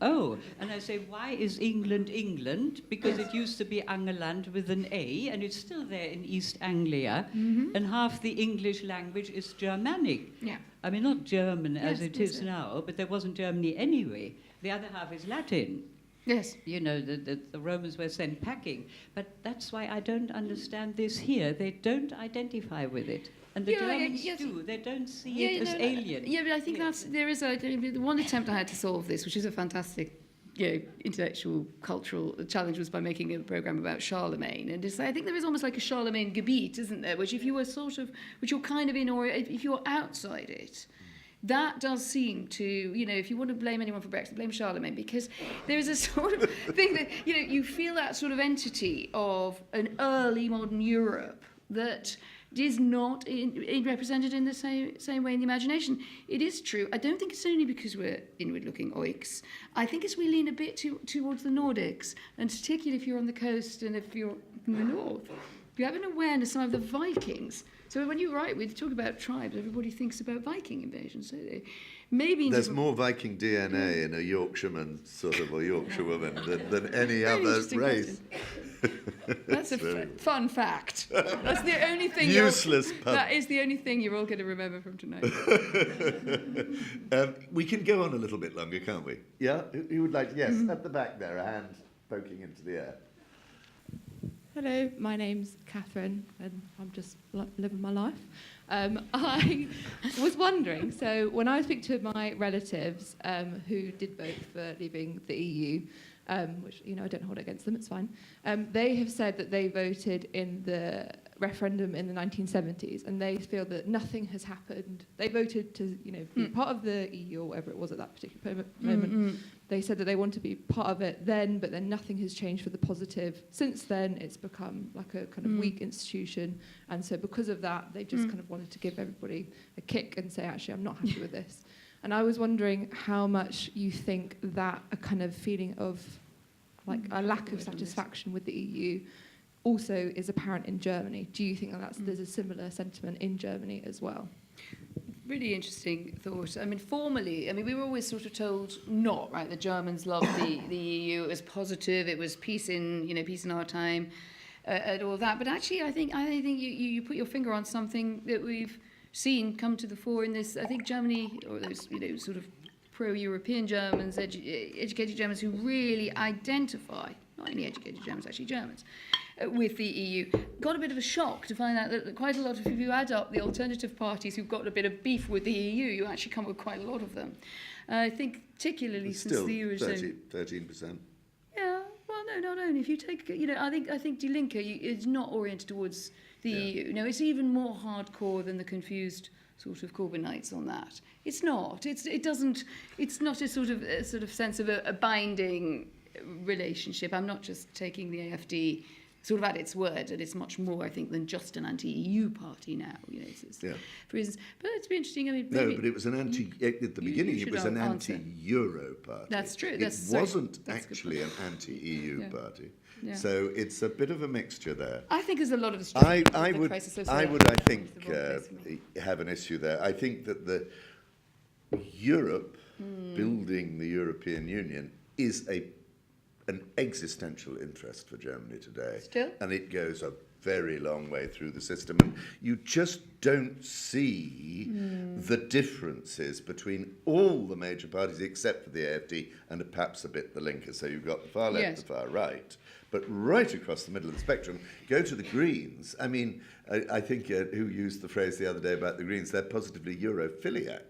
oh. And I say, why is England England? Because it used to be Angeland with an A, and it's still there in East Anglia, and half the English language is Germanic. Yeah. I mean, not German as it is now, but there wasn't Germany anyway. The other half is Latin. Yes. The Romans were sent packing. But that's why I don't understand this here. They don't identify with it. And the Germans do. They don't see it as alien. Yeah, but I think there is one attempt I had to solve this, which is a fantastic intellectual, cultural challenge, was by making a programme about Charlemagne. And I think there is almost like a Charlemagne Gebiet, isn't there, which if you were which you're kind of in, or if you're outside it, that does seem to, if you want to blame anyone for Brexit, blame Charlemagne, because there is a sort of thing that, you feel that sort of entity of an early modern Europe that is not represented in the same way in the imagination. It is true. I don't think it's only because we're inward-looking oiks. I think it's we lean a bit towards the Nordics, and particularly if you're on the coast and if you're in the north, you have an awareness of some of the Vikings. So when you write, we talk about tribes, everybody thinks about Viking invasions, don't they? Maybe there's more Viking DNA in a Yorkshireman or Yorkshirewoman than any other race. That's a fun fact. That's the only thing. Useless pun. That is the only thing you're all going to remember from tonight. We can go on a little bit longer, can't we? Yeah? Who would like to? Yes, at the back there, a hand poking into the air. Hello, my name's Catherine, and I'm just living my life. I was wondering, so when I speak to my relatives who did vote for leaving the EU, which, I don't hold it against them, it's fine, they have said that they voted in the referendum in the 1970s, and they feel that nothing has happened. They voted to, be part of the EU or whatever it was at that particular moment. They said that they want to be part of it then, but then nothing has changed for the positive. Since then, it's become like a kind of weak institution, and so because of that, they just kind of wanted to give everybody a kick and say, actually, I'm not happy with this. And I was wondering how much you think that a kind of feeling of like a lack of satisfaction with the EU also is apparent in Germany. Do you think that there's a similar sentiment in Germany as well? Really interesting thought. I mean, formally, we were always sort of told not, right? The Germans loved the EU. It was positive. It was peace in our time, and all that. But actually, I think you put your finger on something that we've seen come to the fore in this. I think Germany, or those sort of pro-European Germans, educated Germans who really identify, not only educated Germans, actually Germans, with the EU, got a bit of a shock to find out that quite a lot of, if you add up the alternative parties who've got a bit of beef with the EU, you actually come with quite a lot of them. I think particularly It's since still the Eurozone... 13%. Yeah, well, no, not only. If you take, I think Die Linke is not oriented towards the EU. No, it's even more hardcore than the confused sort of Corbynites on that. It's not. It's not a sort of sense of a binding relationship. I'm not just taking the AfD sort of at its word, and it's much more, I think, than just an anti-EU party now. For reasons. But it'd be interesting. No, but it was an at the beginning. It was an anti-Euro party. That's true. It wasn't actually an anti-EU party. Yeah. So it's a bit of a mixture there. I think there's a lot of I would, I think, have an issue there. I think that the Europe building the European Union is an existential interest for Germany today. Still? And it goes a very long way through the system. And you just don't see the differences between all the major parties except for the AfD and perhaps a bit the Linke. So you've got the far left, the far right. But right across the middle of the spectrum, go to the Greens. I mean, I think who used the phrase the other day about the Greens, they're positively Europhiliac.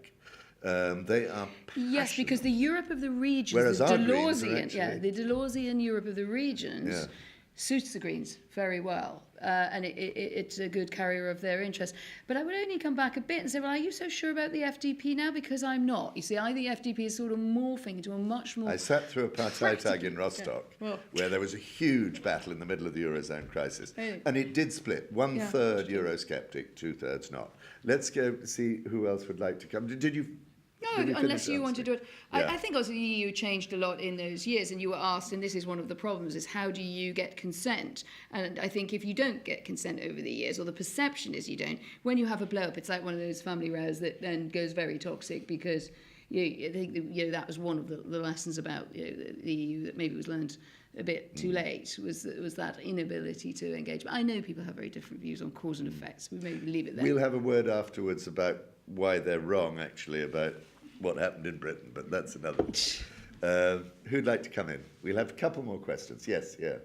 They are passionate. Yes, because the Europe of the regions, the Deleuzian Europe of the regions suits the Greens very well, and it's a good carrier of their interest. But I would only come back a bit and say, well, are you so sure about the FDP now? Because I'm not. You see, the FDP is sort of morphing into a much more... I sat through a Parteitag in Rostock where there was a huge battle in the middle of the Eurozone crisis, and it did split. One-third Eurosceptic, two-thirds not. Let's go see who else would like to come. Did you... No, unless you want to do it. I think also the EU changed a lot in those years, and you were asked, and this is one of the problems, is how do you get consent? And I think if you don't get consent over the years, or the perception is you don't, when you have a blow-up, it's like one of those family rows that then goes very toxic because I think that was one of the lessons about the EU that maybe was learned a bit too late, was that inability to engage. But I know people have very different views on cause and effects. We maybe leave it there. We'll have a word afterwards about why they're wrong, actually, about what happened in Britain, but that's another. Who'd like to come in? We'll have a couple more questions. Yes, yeah. Have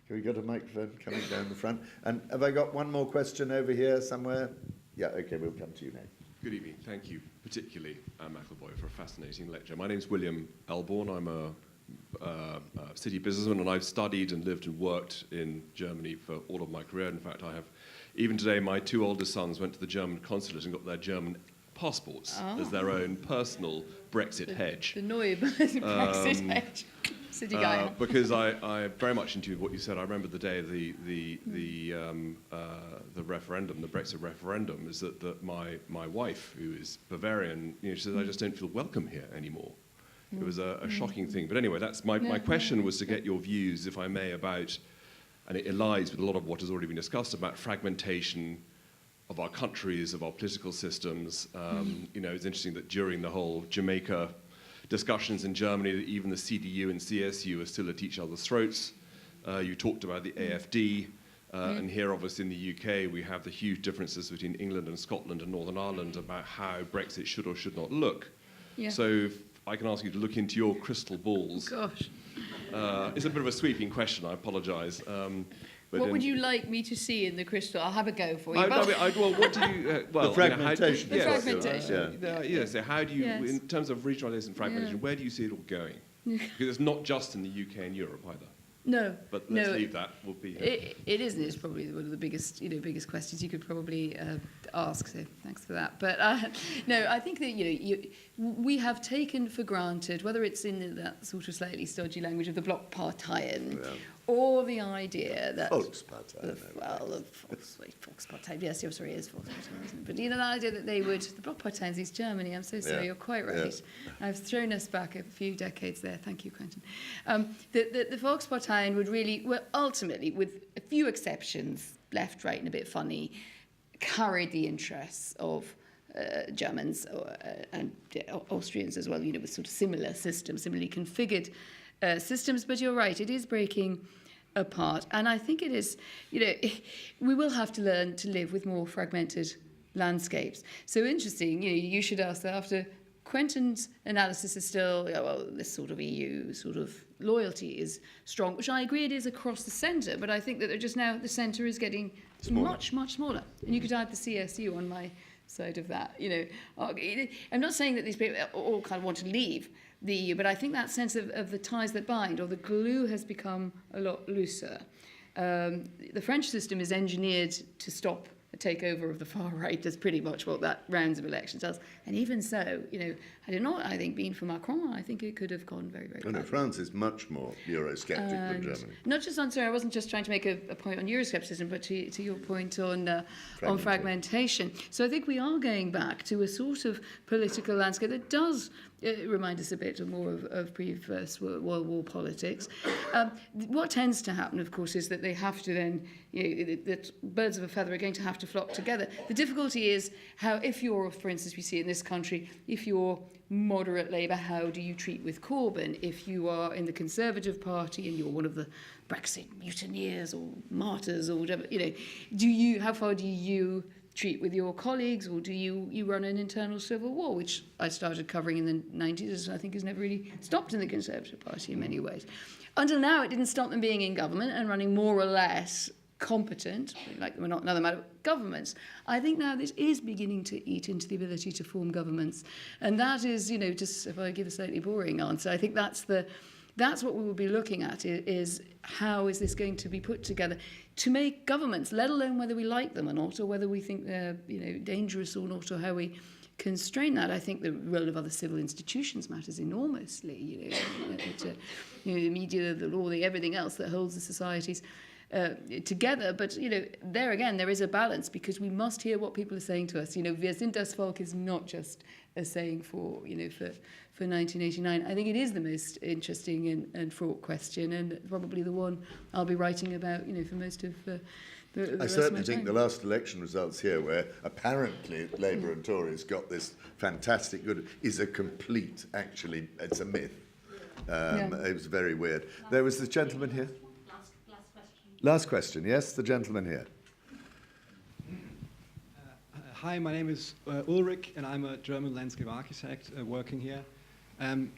we got a microphone coming down the front? And have I got one more question over here somewhere? Yeah, okay, we'll come to you next. Good evening. Thank you, particularly McElvoy, for a fascinating lecture. My name's William Elborn. I'm a city businessman, and I've studied and lived and worked in Germany for all of my career. In fact, even today, my two oldest sons went to the German consulate and got their German passports as their own personal Brexit hedge. The Neue Brexit hedge. City guy. Because I very much into what you said. I remember the day of the referendum, the Brexit referendum, is that my wife, who is Bavarian, she says, I just don't feel welcome here anymore. It was a shocking thing. But anyway, that's my question was to get your views, if I may, about, and it aligns with a lot of what has already been discussed, about fragmentation of our countries, of our political systems. It's interesting that during the whole Jamaica discussions in Germany, that even the CDU and CSU are still at each other's throats. You talked about the AfD, and here, obviously, in the UK, we have the huge differences between England and Scotland and Northern Ireland about how Brexit should or should not look. Yeah. So if I can ask you to look into your crystal balls. Gosh. It's a bit of a sweeping question, I apologise. What would you like me to see in the crystal? I'll have a go for you. What do you... the fragmentation. The fragmentation. So how do you, in terms of regionalisation and fragmentation, where do you see it all going? Because it's not just in the UK and Europe either. No. But let's leave that. We'll be here. It isn't. It's probably one of the biggest questions you could probably ask, so thanks for that. But no, I think that we have taken for granted, whether it's in that sort of slightly stodgy language of the Blockparteien, or the idea that Volkspartei. Volkspartei. Yes, you're sorry, it is Volkspartei, isn't it? But the idea that they would, the Blockparteien is Germany. I'm so sorry, you're quite right. I've thrown us back a few decades there. Thank you, Quentin. The Volksparteien would really, well, ultimately, with a few exceptions, left, right, and a bit funny, carried the interests of Germans and Austrians as well, with sort of similar systems, similarly configured systems. But you're right, it is breaking apart. And I think it is, we will have to learn to live with more fragmented landscapes. So interesting, you should ask that after Quentin's analysis is still, this sort of EU sort of loyalty is strong, which I agree it is across the centre, but I think that just now the centre is getting much, much smaller. And you could have the CSU on my side of that. I'm not saying that these people all kind of want to leave the EU, but I think that sense of the ties that bind, or the glue, has become a lot looser. The French system is engineered to stop a takeover of the far right. That's pretty much what that rounds of elections does. And even so, had it not, I think, been for Macron, I think it could have gone very, very badly. France is much more Eurosceptic than Germany. Not just on, sorry, I wasn't just trying to make a point on Euroscepticism, but to your point on fragmentation. So I think we are going back to a sort of political landscape that does remind us a bit more of pre-First World War politics. What tends to happen, of course, is that they have to then, that birds of a feather are going to have to flock together. The difficulty is how, if you're, for instance, we see in this country, if you're moderate Labour, how do you treat with Corbyn? If you are in the Conservative Party and you're one of the Brexit mutineers or martyrs or whatever, how far do you treat with your colleagues, or do you run an internal civil war, which I started covering in the 90s, I think has never really stopped in the Conservative Party in many ways. Until now, it didn't stop them being in government and running more or less competent, like we're not another matter of governments. I think now this is beginning to eat into the ability to form governments. And that is, just if I give a slightly boring answer, I think that's what we will be looking at, is how is this going to be put together to make governments, let alone whether we like them or not, or whether we think they're dangerous or not, or how we constrain that. I think the role of other civil institutions matters enormously. The media, the law, everything else that holds the societies together. But there again, there is a balance, because we must hear what people are saying to us. Wir sind das Volk is not just a saying for 1989. I think it is the most interesting and fraught question, and probably the one I'll be writing about, for most of the I certainly think the last election results here, where apparently Labour and Tories got this fantastic good, is a complete, actually, it's a myth. It was very weird. There was the gentleman here. Last question, yes, the gentleman here. Hi, my name is Ulrich, and I'm a German landscape architect working here.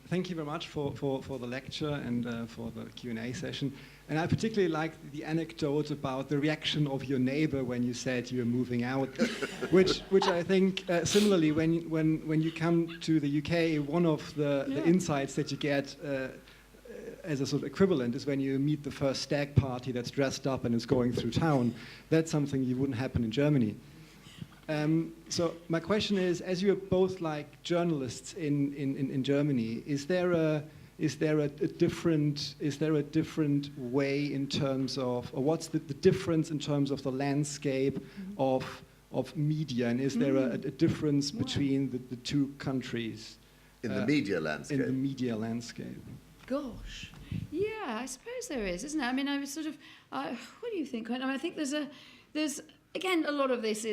Thank you very much for the lecture and for the Q&A session. And I particularly liked the anecdote about the reaction of your neighbor when you said you were moving out, which I think similarly, when you come to the UK, one of the insights that you get as a sort of equivalent is when you meet the first stag party that's dressed up and is going through town. That's something that wouldn't happen in Germany. So my question is, as you're both like journalists in Germany, is there a different way in terms of, or what's the difference in terms of the landscape of media, and is there a difference between the two countries? In the media landscape? In the media landscape. Gosh. Yeah, I suppose there is, isn't it? I mean, I was sort of, what do you think? I mean, I think there's again, a lot of this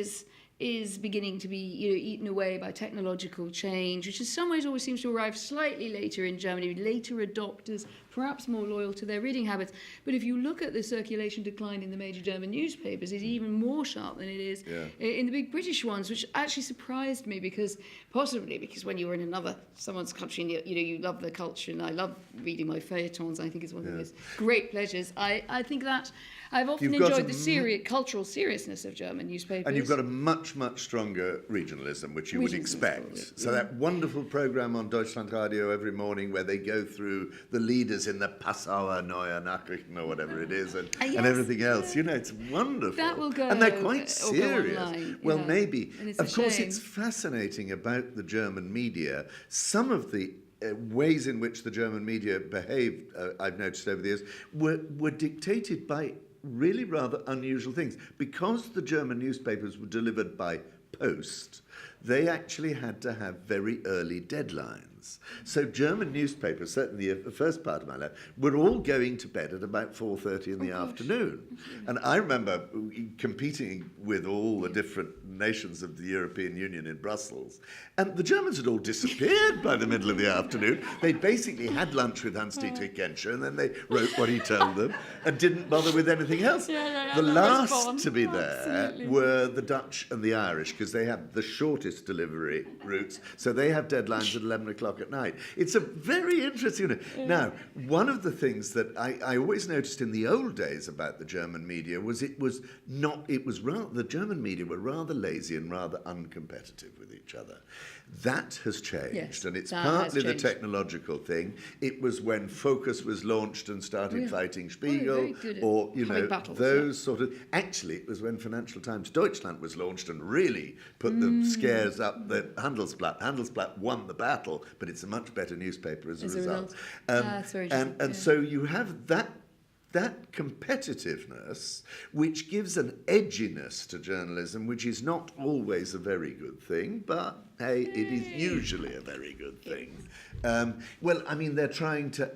is beginning to be eaten away by technological change, which in some ways always seems to arrive slightly later in Germany, later adopters, perhaps more loyal to their reading habits. But if you look at the circulation decline in the major German newspapers, it's even more sharp than it is in the big British ones, which actually surprised me, possibly because when you're in someone's country and you love the culture, and I love reading my feuilletons, I think it's one of those great pleasures. I think that I've often enjoyed the cultural seriousness of German newspapers. And you've got a much, much stronger regionalism, which you would expect. So that wonderful programme on Deutschland Radio every morning where they go through the leaders' stories in the Passauer Neue Nachrichten or whatever it is, and Yes, everything else. You know, it's wonderful. That will go and they're quite or go serious. online, Well, yeah. maybe. And it's Of a course, shame. it's fascinating about the German media. Some of the ways in which the German media behaved, I've noticed over the years, were dictated by really rather unusual things. Because the German newspapers were delivered by post, they actually had to have very early deadlines. So German newspapers, certainly the first part of my life, were all going to bed at about 4:30 in the afternoon. And I remember competing with all the different nations of the European Union in Brussels. And the Germans had all disappeared by the middle of the afternoon. They basically had lunch with Hans-Dietrich Genscher, and then they wrote what he told them and didn't bother with anything else. The last to be there were the Dutch and the Irish, because they have the shortest delivery routes, so they have deadlines at 11 o'clock at night. It's a very interesting... Now, one of the things that I always noticed in the old days about the German media was the German media were rather lazy and rather uncompetitive with each other. That has changed, Yes, and it's that partly has the changed. technological thing. It was when Focus was launched and started fighting Spiegel, very good at or, having battles, those sort of... Actually, it was when Financial Times Deutschland was launched and really put the scares up the Handelsblatt. Handelsblatt won the battle, but it's a much better newspaper as a result. That's very interesting, And so you have that competitiveness, which gives an edginess to journalism, which is not always a very good thing, but hey, it is usually a very good thing. Well, I mean, they're trying to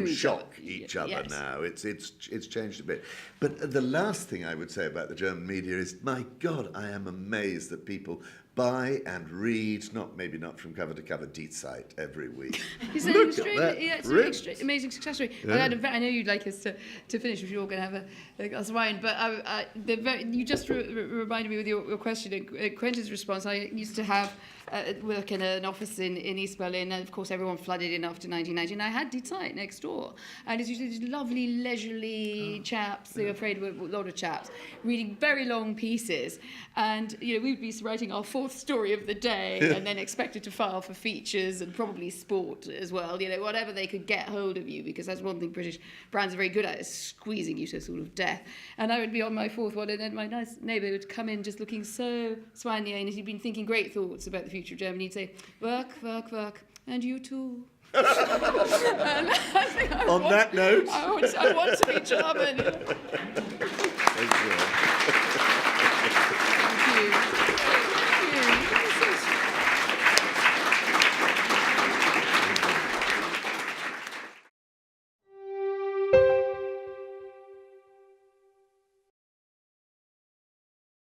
shock each other now. It's changed a bit. But the last thing I would say about the German media is, my God, I am amazed that people buy and read, maybe not from cover to cover, Die Zeit every week. It's Look at that. it's Brilliant. an amazing success story. Yeah. I know you'd like us to finish, if you're all going to have a glass of wine, but you just reminded me with your question, Quentin's response. I used to have work in an office in East Berlin, and of course everyone flooded in after 1990, and I had Die Zeit next door, and it's usually these lovely leisurely chaps, they were afraid of a lot of chaps, reading very long pieces, and we'd be writing our fourth story of the day and then expected to file for features and probably sport as well, whatever they could get hold of you, because that's one thing British brands are very good at, is squeezing you to sort of death. And I would be on my fourth one, and then my nice neighbour would come in just looking so swaggy, and he'd been thinking great thoughts about the future of Germany. He'd say, work, work, work, and you too. On that note... I want to be German. Thank you.